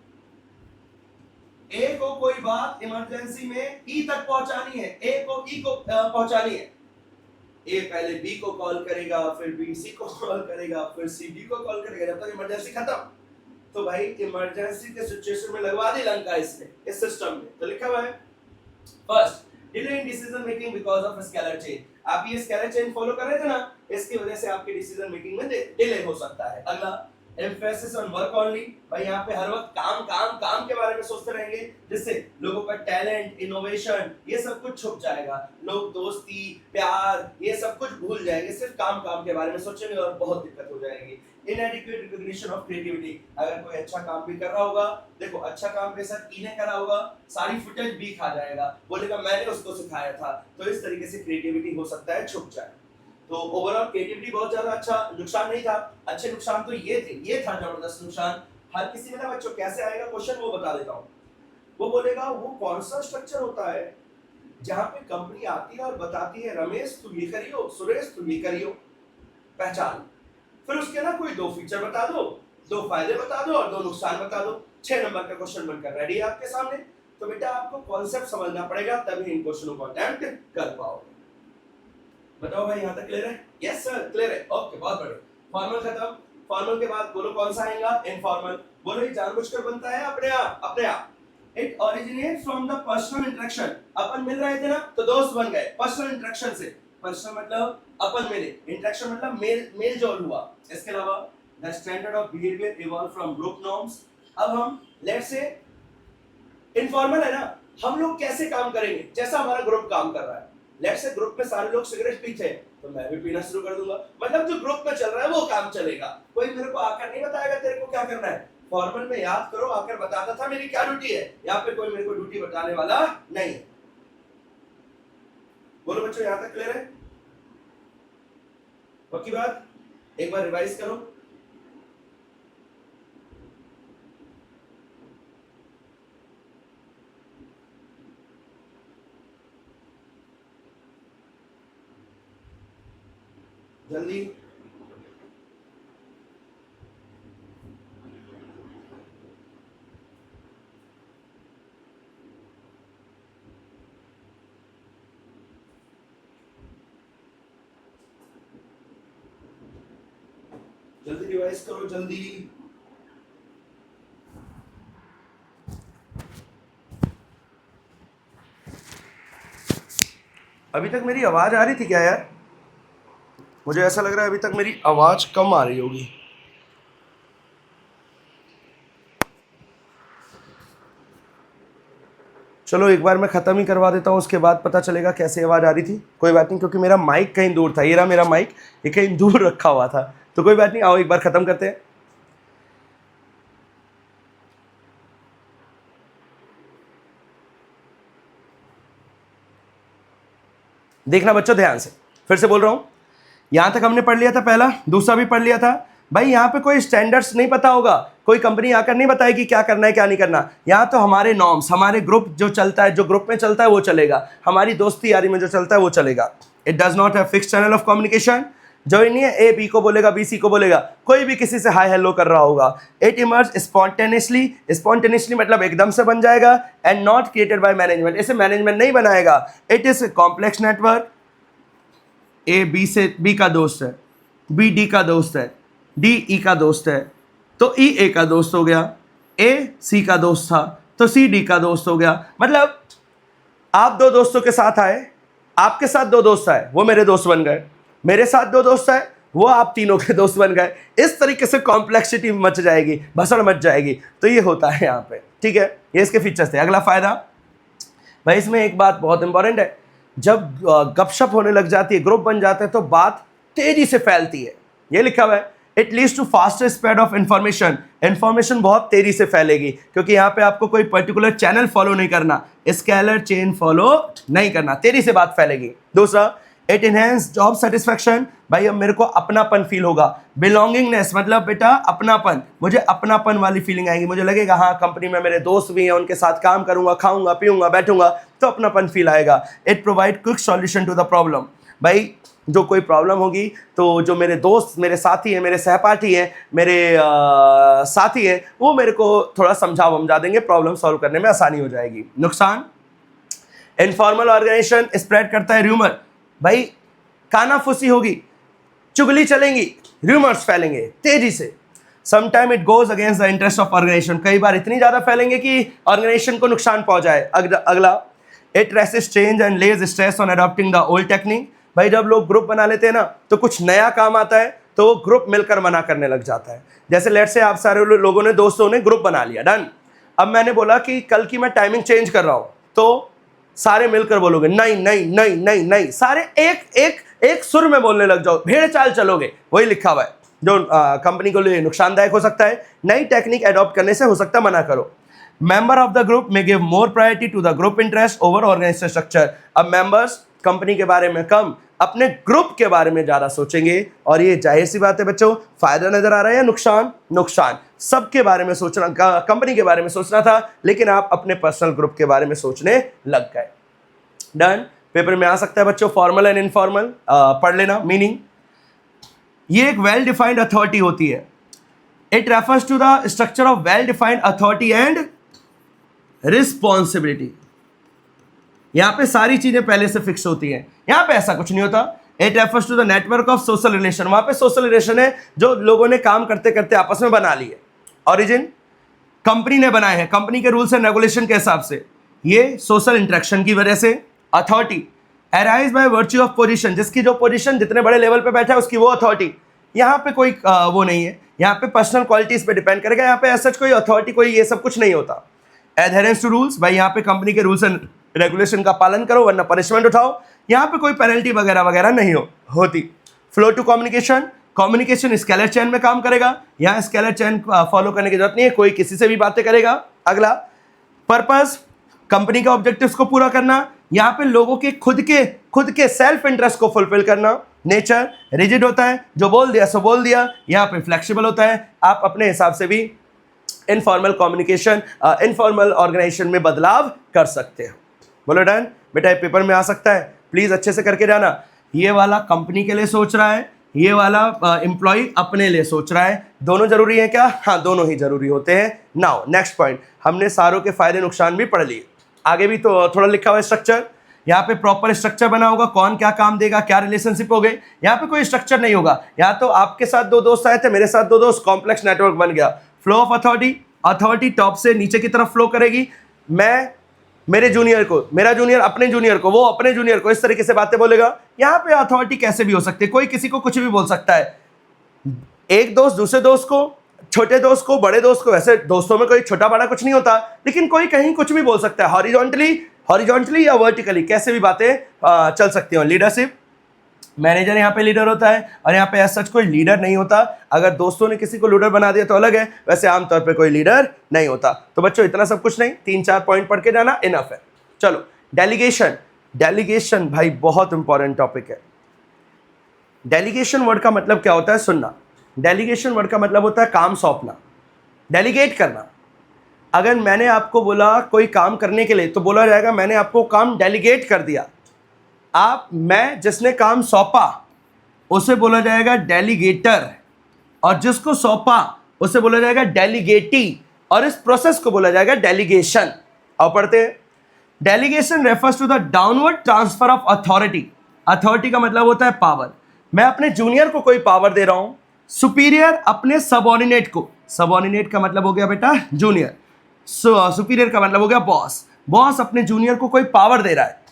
ए को कोई बात इमरजेंसी में ई तक पहुंचानी है, ए को ई को पहुंचानी है, ए पहले बी को कॉल करेगा, फिर बी सी को कॉल करेगा, फिर सी डी को कॉल करेगा, जब तक इमरजेंसी खत्म। तो भाई इमरजेंसी के सिचुएशन में लगवा दी लंका इसने, इस सिस्टम में। तो लिखा हुआ है first, delay in decision making because of scalar chain. आप ये स्केलर चेन फॉलो कर रहे थे ना, इसकी वजह से आपकी डिसीजन मेकिंग में डिले हो सकता है। अगला, एम्फेसिस ऑन वर्क ओनली। भाई यहाँ पे हर वक्त काम काम काम के बारे में सोचते रहेंगे, जिससे लोगों का टैलेंट, इनोवेशन, ये सब कुछ छुप जाएगा। लोग दोस्ती, प्यार, ये सब कुछ भूल जाएंगे, सिर्फ काम काम के बारे में सोचेंगे और बहुत दिक्कत हो जाएगी। इनएडिक्वेट रिकॉग्निशन ऑफ क्रिएटिविटी। अगर कोई अच्छा काम भी कर रहा होगा, देखो अच्छा काम बेशक इन्हें करा होगा, सारी फुटेज भी खा जाएगा, बोलेगा मैंने उसको सिखाया था, तो इस तरीके से क्रिएटिविटी हो सकता है छुप जाए। तो ओवरऑल क्रिएटिविटी बहुत ज्यादा अच्छा नुकसान नहीं था। अच्छे नुकसान तो ये थे, ये था जबरदस्त नुकसान। हर किसी में ना बच्चों कैसे आएगा क्वेश्चन वो बता देता हूँ। वो बोलेगा वो कौन सा स्ट्रक्चर होता है जहां पे कंपनी आती है और बताती है रमेश तुम ये करियो, सुरेश तुम ये करियो, पहचान। फिर उसके ना कोई दो फीचर बता दो, दो फायदे बता दो और दो नुकसान बता दो। 6 नंबर का क्वेश्चन बनकर रेडी है आपके सामने। तो बेटा आपको कॉन्सेप्ट समझना पड़ेगा तभी इन क्वेश्चनों को अटेम्प्ट कर पाओगे। बताओ भाई यहाँ तक क्लियर है? यस सर क्लियर है। ओके बहुत बढ़िया। फॉर्मल खत्म। फॉर्मल के बाद बोलो कौन सा आएगा? इनफॉर्मल। बोलो ये जानबूझकर बनता है अपने आप, अपने आप। It originate from the personal interaction. अपन मिल रहे थे ना तो दोस्त बन गए पर्सनल इंटरेक्शन से। पर्सनल मतलब अपन मिले, इंटरेक्शन मतलब मेल जोल हुआ। इसके अलावा the standard of behaviour evolve from group norms. अब हम लेट्स से इनफॉर्मल है ना, हम लोग कैसे काम करेंगे जैसा हमारा ग्रुप काम कर रहा है। लेट्स से ग्रुप में सारे लोग सिगरेट पीते हैं तो मैं भी पीना शुरू कर दूंगा। मतलब जो ग्रुप में चल रहा है वो काम चलेगा। कोई मेरे को आकर नहीं बताएगा तेरे को क्या करना है। फॉर्मल में याद करो आकर बताता था मेरी क्या ड्यूटी है। यहाँ पे कोई मेरे को ड्यूटी बताने वाला नहीं है। बोलो बच्चों यहाँ तक क्लियर है? पक्की बात? एक बार रिवाइज करो। जल्दी। जल्दी रिवाइज करो जल्दी। अभी तक मेरी आवाज आ रही थी क्या यार? मुझे ऐसा लग रहा है अभी तक मेरी आवाज कम आ रही होगी। चलो एक बार मैं खत्म ही करवा देता हूँ, उसके बाद पता चलेगा कैसे आवाज आ रही थी। कोई बात नहीं, क्योंकि मेरा माइक कहीं दूर था। ये रहा मेरा माइक, ये कहीं दूर रखा हुआ था। तो कोई बात नहीं, आओ एक बार खत्म करते हैं। देखना बच्चों ध्यान से, फिर से बोल रहा हूं। यहां तक हमने पढ़ लिया था पहला, दूसरा भी पढ़ लिया था। भाई यहाँ पे कोई स्टैंडर्ड्स नहीं पता होगा, कोई कंपनी आकर नहीं बताएगी क्या करना है क्या नहीं करना। यहाँ तो हमारे नॉर्म्स, हमारे ग्रुप जो चलता है, जो ग्रुप में चलता है वो चलेगा। हमारी दोस्ती यारी में जो चलता है वो चलेगा। It does not have fixed channel of communication. जो नहीं है ए बी को बोलेगा, बी सी को बोलेगा, कोई भी किसी से हाय हेलो कर रहा होगा। It emerge spontaneously. स्पॉन्टेनियसली मतलब एकदम से बन जाएगा। And not created by management, इसे मैनेजमेंट नहीं बनाएगा। It is complex network. A B से बी का दोस्त है, बी डी का दोस्त है, डी ई का दोस्त है, तो ई ए का दोस्त हो गया। ए सी का दोस्त था तो सी डी का दोस्त हो गया। मतलब आप दो दोस्तों के साथ आए, आपके साथ दो दोस्त आए, वो मेरे दोस्त बन गए। मेरे साथ दो दोस्त आए, वो आप तीनों के दोस्त बन गए। इस तरीके से कॉम्प्लेक्सिटी मच जाएगी, भसड़ मच जाएगी। तो ये होता है यहाँ पे, ठीक है। ये इसके फीचर्स थे। अगला फायदा भाई, इसमें एक बात बहुत इंपॉर्टेंट है। जब गपशप होने लग जाती है, ग्रुप बन जाते हैं, तो बात तेजी से फैलती है। ये लिखा हुआ है, it leads to faster spread of information. Information बहुत तेजी से फैलेगी, क्योंकि यहाँ पे आपको कोई पर्टिकुलर चैनल फॉलो नहीं करना, स्केलर चेन फॉलो नहीं करना, तेजी से बात फैलेगी। दूसरा, इट इनहेंस जॉब सेटिस्फैक्शन। भाई अब मेरे को अपनापन फील होगा। बिलोंगिंगनेस मतलब बेटा अपनापन, मुझे अपनापन वाली फीलिंग आएगी। मुझे लगेगा हाँ कंपनी में मेरे दोस्त भी हैं, उनके साथ काम करूंगा, खाऊंगा पीऊंगा बैठूंगा, तो अपनापन फील आएगा। It provide quick solution to the problem. भाई जो कोई प्रॉब्लम होगी तो जो मेरे दोस्त, मेरे साथी हैं, मेरे सहपाठी हैं, मेरे साथी हैं, वो मेरे को थोड़ा समझा वमझा देंगे, प्रॉब्लम सॉल्व करने में आसानी हो जाएगी। नुकसान, इनफॉर्मल ऑर्गेनाइजेशन स्प्रेड करता है र्यूमर। भाई कानाफूसी होगी, चुगली चलेंगी, र्यूमर्स फैलेंगे तेजी से। Sometime it goes against the interest of organization. कई बार इतनी ज्यादा फैलेंगे कि ऑर्गेनाइजेशन को नुकसान पहुंचाए। अगला, it resist change and lays stress on adopting the old technique. भाई जब लोग ग्रुप बना लेते हैं ना, तो कुछ नया काम आता है तो वो ग्रुप मिलकर मना करने लग जाता है। जैसे लेट से आप सारे लोगों ने, दोस्तों ने ग्रुप बना लिया, डन। अब मैंने बोला कि कल की मैं टाइमिंग चेंज कर रहा हूं, तो सारे मिलकर बोलोगे नहीं नहीं नहीं नहीं नहीं, सारे एक सुर में बोलने लग जाओ, भेड़ चाल चलोगे। वही लिखा हुआ है, जो कंपनी को लिए नुकसानदायक हो सकता है। नई टेक्निक अडॉप्ट करने से हो सकता है मना करो। मेंबर ऑफ द ग्रुप में give more priority to the group interest over organization structure. अब मेंबर्स कंपनी के बारे में कम, अपने ग्रुप के बारे में ज्यादा सोचेंगे। और ये जाहिर सी बात है बच्चों, फायदा नजर आ रहा है या नुकसान? नुकसान। सबके बारे में सोचना, कंपनी के बारे में सोचना था, लेकिन आप अपने पर्सनल ग्रुप के बारे में सोचने लग गए। डन। पेपर में आ सकता है बच्चों फॉर्मल एंड इनफॉर्मल, पढ़ लेना मीनिंग। ये एक वेल डिफाइंड अथॉरिटी होती है। It refers to the structure of well defined authority and responsibility. यहां पे सारी चीजें पहले से फिक्स होती हैं, यहां पे ऐसा कुछ नहीं होता। It refers to the network of social relation. वहां पे सोशल रिलेशन है जो लोगों ने काम करते करते आपस में बना ली है। ओरिजिन कंपनी ने बनाए हैं, कंपनी के रूल्स एंड रेगुलेशन के हिसाब से, ये सोशल इंटरेक्शन की वजह से। Authority arise by virtue of position, जिसकी जो पोजीशन जितने बड़े लेवल पे बैठा है उसकी वो अथॉरिटी। यहाँ पे कोई वो नहीं है, यहाँ पे पर्सनल क्वालिटीज पे डिपेंड करेगा। यहाँ पे ऐसा कोई अथॉरिटी, कोई ये सब कुछ नहीं होता। एडहेरेंस टू रूल्स, भाई यहाँ पे कंपनी के रूल्स एंड रेगुलेशन का पालन करो वरना पनिशमेंट उठाओ। यहाँ पे कोई पेनल्टी वगैरह वगैरह नहीं होती। Flow to communication, communication scalar chain में काम करेगा। यहाँ स्केलर चेन फॉलो करने की जरूरत नहीं है, कोई किसी से भी बातें करेगा। अगला पर्पस, कंपनी के ऑब्जेक्टिव्स को पूरा करना। यहाँ पे लोगों के खुद के सेल्फ इंटरेस्ट को फुलफिल करना। नेचर रिजिड होता है, जो बोल दिया सो बोल दिया। यहाँ पे फ्लेक्सिबल होता है, आप अपने हिसाब से भी इनफॉर्मल कम्युनिकेशन, इनफॉर्मल ऑर्गेनाइजेशन में बदलाव कर सकते हो। बोलो डन। बेटा ये पेपर में आ सकता है, प्लीज अच्छे से करके जाना। ये वाला कंपनी के लिए सोच रहा है, ये वाला एम्प्लॉय अपने लिए सोच रहा है। दोनों जरूरी है क्या? हाँ, दोनों ही जरूरी होते हैं। नाउ नेक्स्ट पॉइंट, हमने सारों के फायदे नुकसान भी पढ़ लिए। आगे भी तो थोड़ा लिखा हुआ है स्ट्रक्चर। यहाँ पे प्रॉपर स्ट्रक्चर बना होगा, कौन क्या काम देगा, क्या रिलेशनशिप हो गए। यहाँ पे कोई स्ट्रक्चर नहीं होगा। यहाँ तो आपके साथ दो दोस्त आए थे, मेरे साथ दो दोस्त, कॉम्प्लेक्स नेटवर्क बन गया। Flow of authority, authority top से नीचे की तरफ फ्लो करेगी। मैं मेरे जूनियर को, मेरा जूनियर अपने जूनियर को, वो अपने जूनियर को, इस तरीके से बातें बोलेगा। यहाँ पे अथॉरिटी कैसे भी हो सकती है, कोई किसी को कुछ भी बोल सकता है। एक दोस्त दूसरे दोस्त को, छोटे दोस्त को, बड़े दोस्त को, वैसे दोस्तों में कोई छोटा बड़ा कुछ नहीं होता, लेकिन कोई कहीं कुछ भी बोल सकता है। हॉरिजॉन्टली या वर्टिकली कैसे भी बातें चल सकती हैं। लीडरशिप, मैनेजर यहाँ पे लीडर होता है, और यहाँ पे सच कोई लीडर नहीं होता। अगर दोस्तों ने किसी को लीडर बना दिया तो अलग है, वैसे आमतौर पे कोई लीडर नहीं होता। तो बच्चों इतना सब कुछ नहीं, 3-4 पॉइंट पढ़ के जाना इनफ है। चलो डेलीगेशन। डेलीगेशन भाई बहुत इंपॉर्टेंट टॉपिक है। डेलीगेशन वर्ड का मतलब क्या होता है, सुनना। डेलीगेशन वर्ड का मतलब होता है काम सौंपना, डेलीगेट करना। अगर मैंने आपको बोला कोई काम करने के लिए, तो बोला जाएगा मैंने आपको काम डेलीगेट कर दिया। मैं जिसने काम सौंपा उसे बोला जाएगा डेलीगेटर, और जिसको सौंपा उसे बोला जाएगा डेलीगेटी, और इस प्रोसेस को बोला जाएगा डेलीगेशन। और पढ़ते हैं, delegation refers to the downward transfer of authority. Authority का मतलब होता है पावर। मैं अपने जूनियर को कोई पावर दे रहा हूं, सुपीरियर अपने सबऑर्डिनेट को, सबऑर्डिनेट का मतलब हो गया बेटा जूनियर, सुपीरियर का मतलब हो गया बॉस। बॉस अपने जूनियर को कोई पावर दे रहा है।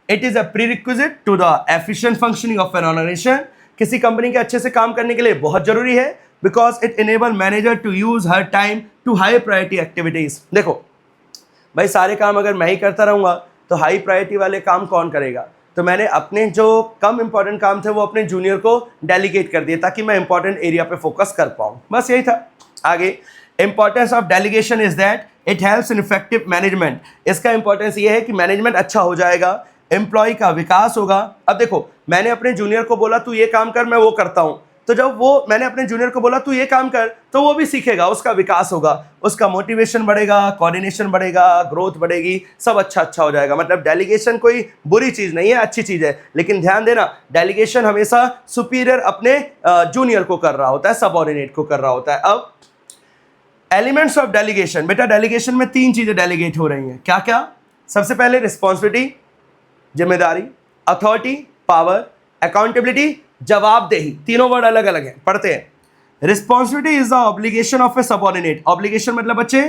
It is a prerequisite to the efficient functioning of an organization. किसी कंपनी के अच्छे से काम करने के लिए बहुत जरूरी है, because it enable manager to use her time to high priority activities. देखो भाई, सारे काम अगर मैं ही करता रहूंगा तो हाई प्रायोरिटी वाले काम कौन करेगा? तो मैंने अपने जो कम इंपॉर्टेंट काम थे वो अपने जूनियर को डेलीगेट कर दिए, ताकि मैं इंपॉर्टेंट एरिया पे फोकस कर पाऊं। बस यही था। आगे, importance of delegation is that it helps in effective management. इसका इंपॉर्टेंस ये है कि मैनेजमेंट अच्छा हो जाएगा, एम्प्लॉय का विकास होगा। अब देखो, मैंने अपने जूनियर को बोला तू ये काम कर, मैं वो करता हूं, तो जब मैंने अपने जूनियर को बोला तू ये काम कर, तो वो भी सीखेगा, उसका विकास होगा, उसका मोटिवेशन बढ़ेगा, कोऑर्डिनेशन बढ़ेगा, ग्रोथ बढ़ेगी, सब अच्छा हो जाएगा। मतलब डेलीगेशन कोई बुरी चीज नहीं है, अच्छी चीज है। लेकिन ध्यान देना, डेलीगेशन हमेशा सुपीरियर अपने जूनियर को कर रहा होता है, सबऑर्डिनेट को कर रहा होता है। अब एलिमेंट्स ऑफ डेलीगेशन। बेटा डेलीगेशन में 3 चीजें डेलीगेट हो रही हैं। क्या क्या? सबसे पहले रिस्पॉन्सिबिलिटी, जिम्मेदारी, अथॉरिटी, पावर, अकाउंटेबिलिटी, जवाबदेही। तीनों वर्ड अलग अलग हैं, पढ़ते हैं। Responsibility is the obligation of A subordinate. Obligation मतलब बच्चे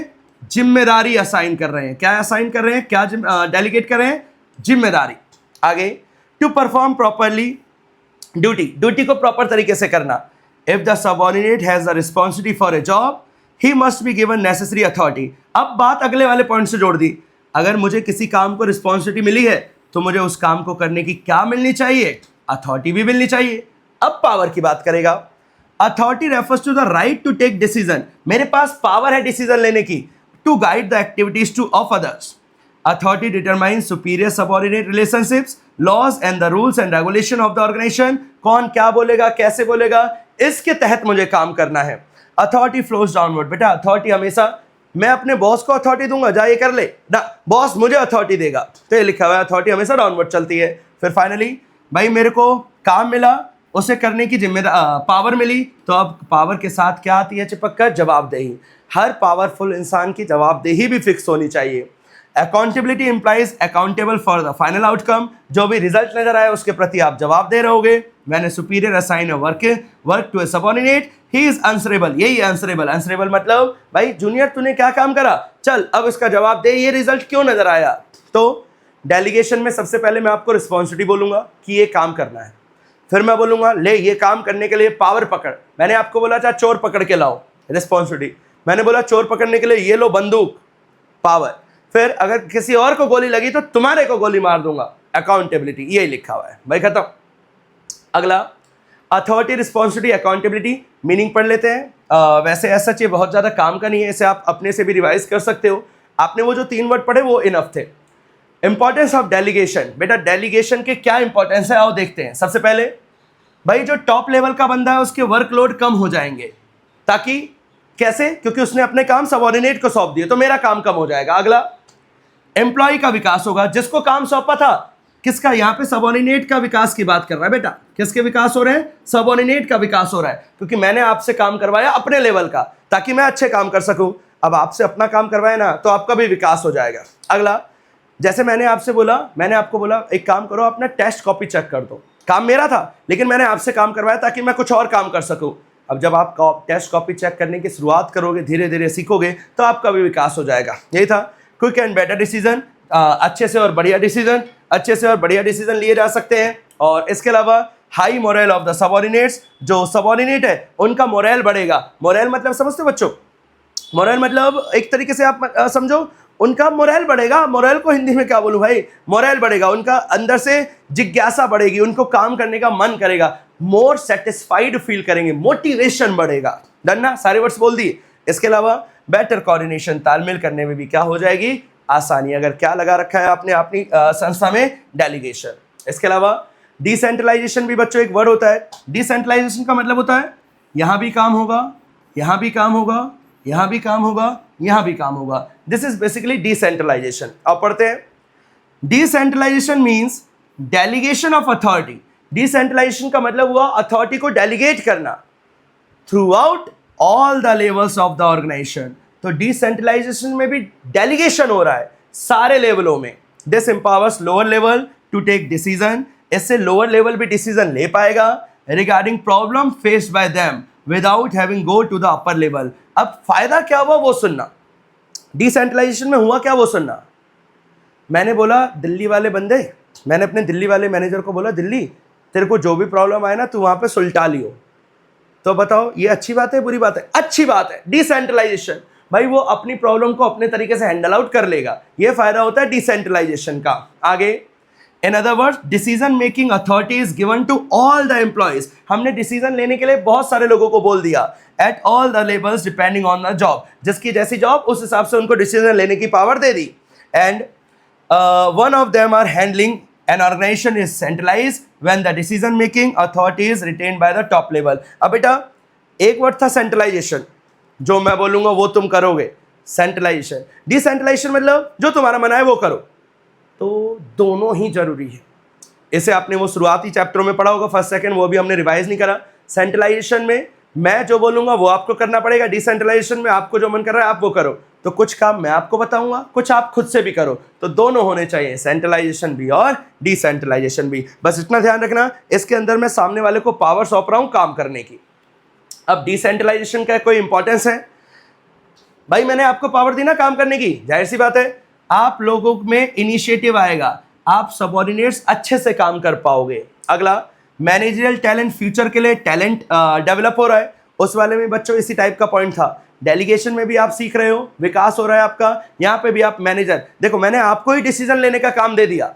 जिम्मेदारी असाइन कर रहे हैं। क्या असाइन कर रहे हैं, क्या डेलीगेट कर रहे हैं? जिम्मेदारी। आगे, to perform properly duty, duty को प्रॉपर तरीके से करना। If the subordinate has the responsibility for a job he must be given necessary authority. अब बात अगले वाले पॉइंट से जोड़ दी। अगर मुझे किसी काम को रिस्पॉन्सिबिलिटी मिली है तो मुझे उस काम को करने की क्या मिलनी चाहिए? अथॉरिटी भी मिलनी चाहिए। अब पावर की बात करेगा। Authority refers to the right to take decision. मेरे पास पावर है डिसीजन लेने की, to guide the activities to of others. Authority determine superior subordinate relationships. Laws and the rules and regulation of the organisation. कौन क्या बोलेगा, कैसे बोलेगा, इसके तहत मुझे काम करना है। Authority flows downward. बेटा अथॉरिटी हमेशा मैं अपने बॉस को अथॉरिटी दूंगा, जा ये कर ले ना, बॉस मुझे अथॉरिटी देगा, तो ये लिखा हुआ है अथॉरिटी हमेशा डाउनवर्ड चलती है। फिर फाइनली भाई मेरे को काम मिला, उसे करने की जिम्मेदारी पावर मिली, तो अब पावर के साथ क्या आती है चिपक कर, जवाबदेही। हर पावरफुल इंसान की जवाबदेही भी फिक्स होनी चाहिए। Accountability implies accountable for the final outcome. जो भी रिजल्ट नजर आए उसके प्रति आप जवाब दे रहोगे। When a superior assign a work to a subordinate he is answerable. यही आंसरेबल, आंसरेबल मतलब भाई जूनियर तूने क्या काम करा, चल अब इसका जवाब दे, ये रिजल्ट क्यों नजर आया। तो डेलीगेशन में सबसे पहले मैं आपको रिस्पॉन्सिबिलिटी बोलूंगा कि ये काम करना है, फिर मैं बोलूंगा ले ये काम करने के लिए पावर पकड़। मैंने आपको बोला था चोर पकड़ के लाओ, रिस्पॉन्सिबिलिटी। मैंने बोला चोर पकड़ने के लिए ये लो बंदूक, पावर। फिर अगर किसी और को गोली लगी तो तुम्हारे को गोली मार दूंगा, अकाउंटेबिलिटी। यही लिखा हुआ है भाई, खत्म। अगला अथॉरिटी, रिस्पॉन्सिबिलिटी, अकाउंटेबिलिटी। मीनिंग पढ़ लेते हैं। वैसे ऐसा चाहिए बहुत ज़्यादा काम का नहीं है, इसे आप अपने से भी रिवाइज कर सकते हो। आपने वो जो 3 वर्ड पढ़े वो इनफ थे। Importance of delegation. बेटा डेलीगेशन के क्या इंपॉर्टेंस है आओ देखते हैं। सबसे पहले भाई जो टॉप लेवल का बंदा है उसके वर्कलोड कम हो जाएंगे, ताकि कैसे, क्योंकि उसने अपने काम सबऑर्डिनेट को सौंप दिए तो मेरा काम कम हो जाएगा। अगला एम्प्लॉय का विकास होगा, जिसको काम सौंपा था किसका, यहां पे सबऑर्डिनेट का विकास की बात कर रहा है बेटा। किसके विकास हो रहे हैं, सबऑर्डिनेट का विकास हो रहा है, क्योंकि मैंने आपसे काम करवाया अपने लेवल का ताकि मैं अच्छे काम कर सकूं। अब आपसे अपना काम करवाए ना तो आपका भी विकास हो जाएगा। अगला जैसे मैंने आपको बोला एक काम करो, अपना टेस्ट कॉपी चेक कर दो। काम मेरा था लेकिन मैंने आपसे काम करवाया ताकि मैं कुछ और काम कर सकूं। अब जब आप टेस्ट कॉपी चेक करने की शुरुआत करोगे, धीरे धीरे सीखोगे तो आपका भी विकास हो जाएगा। यही था क्विक एंड बेटर डिसीजन। अच्छे से और बढ़िया डिसीजन लिए जा सकते हैं। और इसके अलावा high moral of the subordinates. जो सबऑर्डिनेट है उनका मोरल बढ़ेगा। मोरल मतलब समझते हो बच्चों, मोरल मतलब एक तरीके से आप समझो उनका मोरल बढ़ेगा। मोरल को हिंदी में क्या बोलूं भाई, मोरल बढ़ेगा, उनका अंदर से जिज्ञासा बढ़ेगी, उनको काम करने का मन करेगा, मोर सेटिस्फाइड फील करेंगे, मोटिवेशन बढ़ेगा। डन ना, सारे वर्ड्स बोल दिए। इसके अलावा बेटर कोऑर्डिनेशन, तालमेल करने में भी क्या हो जाएगी, आसानी। अगर क्या लगा रखा है आपने अपनी संस्था में, डेलीगेशन। इसके अलावा डिसेंट्रलाइजेशन भी बच्चों एक वर्ड होता है। डिसेंट्रलाइजेशन का मतलब होता है यहां भी काम होगा, यहां भी काम होगा, यहां भी काम होगा, यहां भी काम होगा। This is basically decentralisation. अब पढ़ते हैं। Decentralisation means delegation of authority. Decentralisation का मतलब हुआ अथॉरिटी को डेलीगेट करना throughout all the levels of the organisation. तो डिसेंट्रलाइजेशन में भी डेलीगेशन हो रहा है सारे लेवलों में। This empowers lower level to take decision. इससे लोअर लेवल भी डिसीजन ले पाएगा regarding problem faced by them without having go to the upper level. अब फायदा क्या हुआ वो सुनना, डिसेंट्रलाइजेशन में हुआ क्या वो सुनना। मैंने बोला दिल्ली वाले बंदे, मैंने अपने दिल्ली वाले मैनेजर को बोला दिल्ली तेरे को जो भी प्रॉब्लम आए ना तू वहां पे सुलटा लियो। तो बताओ ये अच्छी बात है बुरी बात है, अच्छी बात है। डिसेंट्रलाइजेशन भाई वो अपनी प्रॉब्लम को अपने तरीके से हैंडल आउट कर लेगा, ये फायदा होता है डिसेंट्रलाइजेशन का। आगे in other words decision making authority is given to all the employees. हमने डिसीजन लेने के लिए बहुत सारे लोगों को बोल दिया at all the levels depending on the job. जिसकी जैसी जॉब उस हिसाब से उनको डिसीजन लेने की power they the. And one of them are handling an organization is centralized when the decision making authority is retained by the top level। अब बेटा एक वर्ड था सेंट्रलाइजेशन, जो मैं बोलूंगा वो तुम करोगे, सेंट्रलाइजेशन। डिसेंट्रलाइजेशन मतलब जो तुम्हारा मन है वो करो। तो दोनों ही जरूरी है। इसे आपने वो शुरुआती चैप्टरों में पढ़ा होगा, फर्स्ट सेकंड, वो भी हमने रिवाइज नहीं करा। सेंट्रलाइजेशन में मैं जो बोलूंगा वो आपको करना पड़ेगा, डिसेंट्रलाइजेशन में आपको जो मन कर रहा है आप वो करो। तो कुछ काम मैं आपको बताऊंगा, कुछ आप खुद से भी करो। तो दोनों होने चाहिए, सेंट्रलाइजेशन भी और डिसेंट्रलाइजेशन भी। बस इतना ध्यान रखना, इसके अंदर मैं सामने वाले को पावर सौंप रहा हूं काम करने की। अब डिसेंट्रलाइजेशन का कोई इंपॉर्टेंस है भाई, मैंने आपको पावर दी ना काम करने की, जाहिर सी बात है आप लोगों में इनिशिएटिव आएगा, आप सबऑर्डिनेट्स अच्छे से काम कर पाओगे। अगला मैनेजरियल टैलेंट, फ्यूचर के लिए टैलेंट डेवलप हो रहा है, उस वाले में बच्चों इसी टाइप का पॉइंट था। डेलीगेशन में भी आप सीख रहे हो, विकास हो रहा है आपका। यहाँ पे भी आप मैनेजर, देखो मैंने आपको ही डिसीजन लेने का काम दे दिया,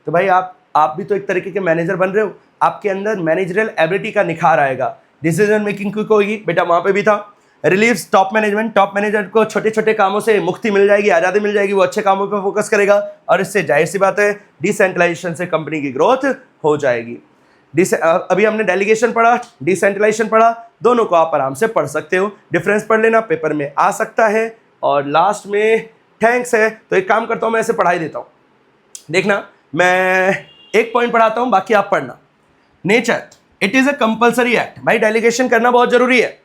तो भाई आप भी तो एक तरीके के मैनेजर बन रहे हो। आपके अंदर मैनेजरियल एबिलिटी का निखार आएगा, डिसीजन मेकिंग क्विक होगी। बेटा वहां पे भी था relieves top management, top management को छोटे छोटे कामों से मुक्ति मिल जाएगी, आज़ादी मिल जाएगी, वो अच्छे कामों पे फोकस करेगा और इससे जाहिर सी बात है डिसेंट्रलाइजेशन से कंपनी की ग्रोथ हो जाएगी। अभी हमने डेलीगेशन पढ़ा, डिसेंट्रलाइजेशन पढ़ा, दोनों को आप आराम से पढ़ सकते हो, डिफरेंस पढ़ लेना, पेपर में आ सकता है। और लास्ट में थैंक्स है, तो एक काम करता हूँ, मैं ऐसे पढ़ाई देता हूँ, देखना मैं एक पॉइंट पढ़ाता हूँ, बाकी आप पढ़ना। Nature, it is a compulsory act. भाई डेलीगेशन करना बहुत जरूरी है,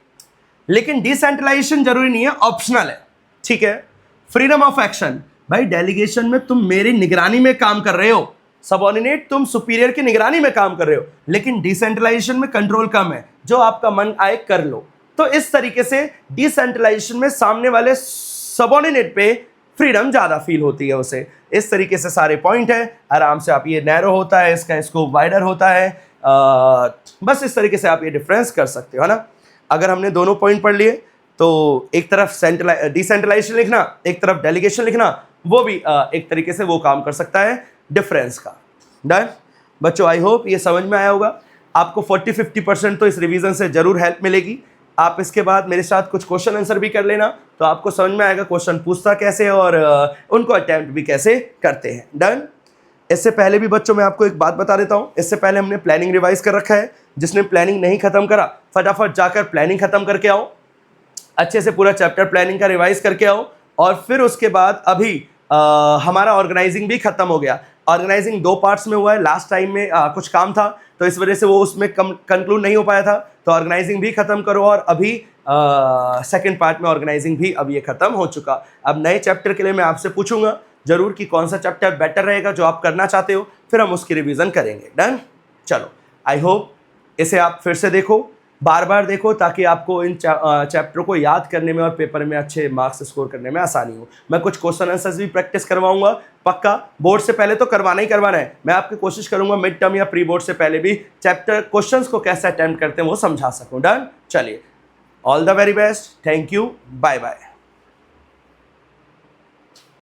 लेकिन डिसेंट्रलाइजेशन जरूरी नहीं है, ऑप्शनल है, ठीक है। फ्रीडम ऑफ एक्शन, भाई डेलीगेशन में तुम मेरी निगरानी में काम कर रहे हो, सबऑर्डिनेट तुम सुपीरियर की निगरानी में काम कर रहे हो, लेकिन डिसेंट्रलाइजेशन में कंट्रोल कम है, जो आपका मन आए कर लो। तो इस तरीके से डिसेंट्रलाइजेशन में सामने वाले सबऑर्डिनेट पे फ्रीडम ज्यादा फील होती है उसे। इस तरीके से सारे पॉइंट है, आराम से आप ये नैरो होता है, इसका स्कोप वाइडर होता है, बस इस तरीके से आप ये डिफरेंस कर सकते हो, है ना। अगर हमने दोनों पॉइंट पढ़ लिए तो एक तरफ डिसेंट्रलाइजेशन लिखना, एक तरफ डेलीगेशन लिखना, वो भी एक तरीके से वो काम कर सकता है डिफरेंस का। डन बच्चों, आई होप ये समझ में आया होगा। आपको 40-50% तो इस रिवीजन से जरूर हेल्प मिलेगी। आप इसके बाद मेरे साथ कुछ क्वेश्चन आंसर भी कर लेना, तो आपको समझ में आएगा क्वेश्चन पूछता कैसे और उनको अटेम्प्ट भी कैसे करते हैं। डन। इससे पहले भी बच्चों मैं आपको एक बात बता देता हूँ, इससे पहले हमने प्लानिंग रिवाइज कर रखा है। जिसने प्लानिंग नहीं खत्म करा, फटाफट जाकर प्लानिंग खत्म करके आओ, अच्छे से पूरा चैप्टर प्लानिंग का रिवाइज करके आओ। और फिर उसके बाद अभी हमारा ऑर्गेनाइजिंग भी खत्म हो गया। ऑर्गेनाइजिंग 2 पार्ट्स में हुआ है, लास्ट टाइम में कुछ काम था तो इस वजह से वो उसमें कंक्लूड नहीं हो पाया था, तो ऑर्गेनाइजिंग भी खत्म करो। और अभी सेकंड पार्ट में ऑर्गेनाइजिंग भी अब ये खत्म हो चुका। अब नए चैप्टर के लिए मैं आपसे पूछूंगा जरूर कि कौन सा चैप्टर बेटर रहेगा जो आप करना चाहते हो, फिर हम उसकी रिवीजन करेंगे। डन। चलो, आई होप इसे आप फिर से देखो, बार बार देखो, ताकि आपको इन चैप्टर को याद करने में और पेपर में अच्छे मार्क्स स्कोर करने में आसानी हो। मैं कुछ क्वेश्चन आंसर्स भी प्रैक्टिस करवाऊंगा, पक्का बोर्ड से पहले तो करवाना ही करवाना है। मैं आपकी कोशिश करूंगा मिड टर्म या प्री बोर्ड से पहले भी चैप्टर क्वेश्चंस को कैसे अटेम्प्ट करते हैं वो समझा सकूं। डन। चलिए, all the very best, thank you, bye bye.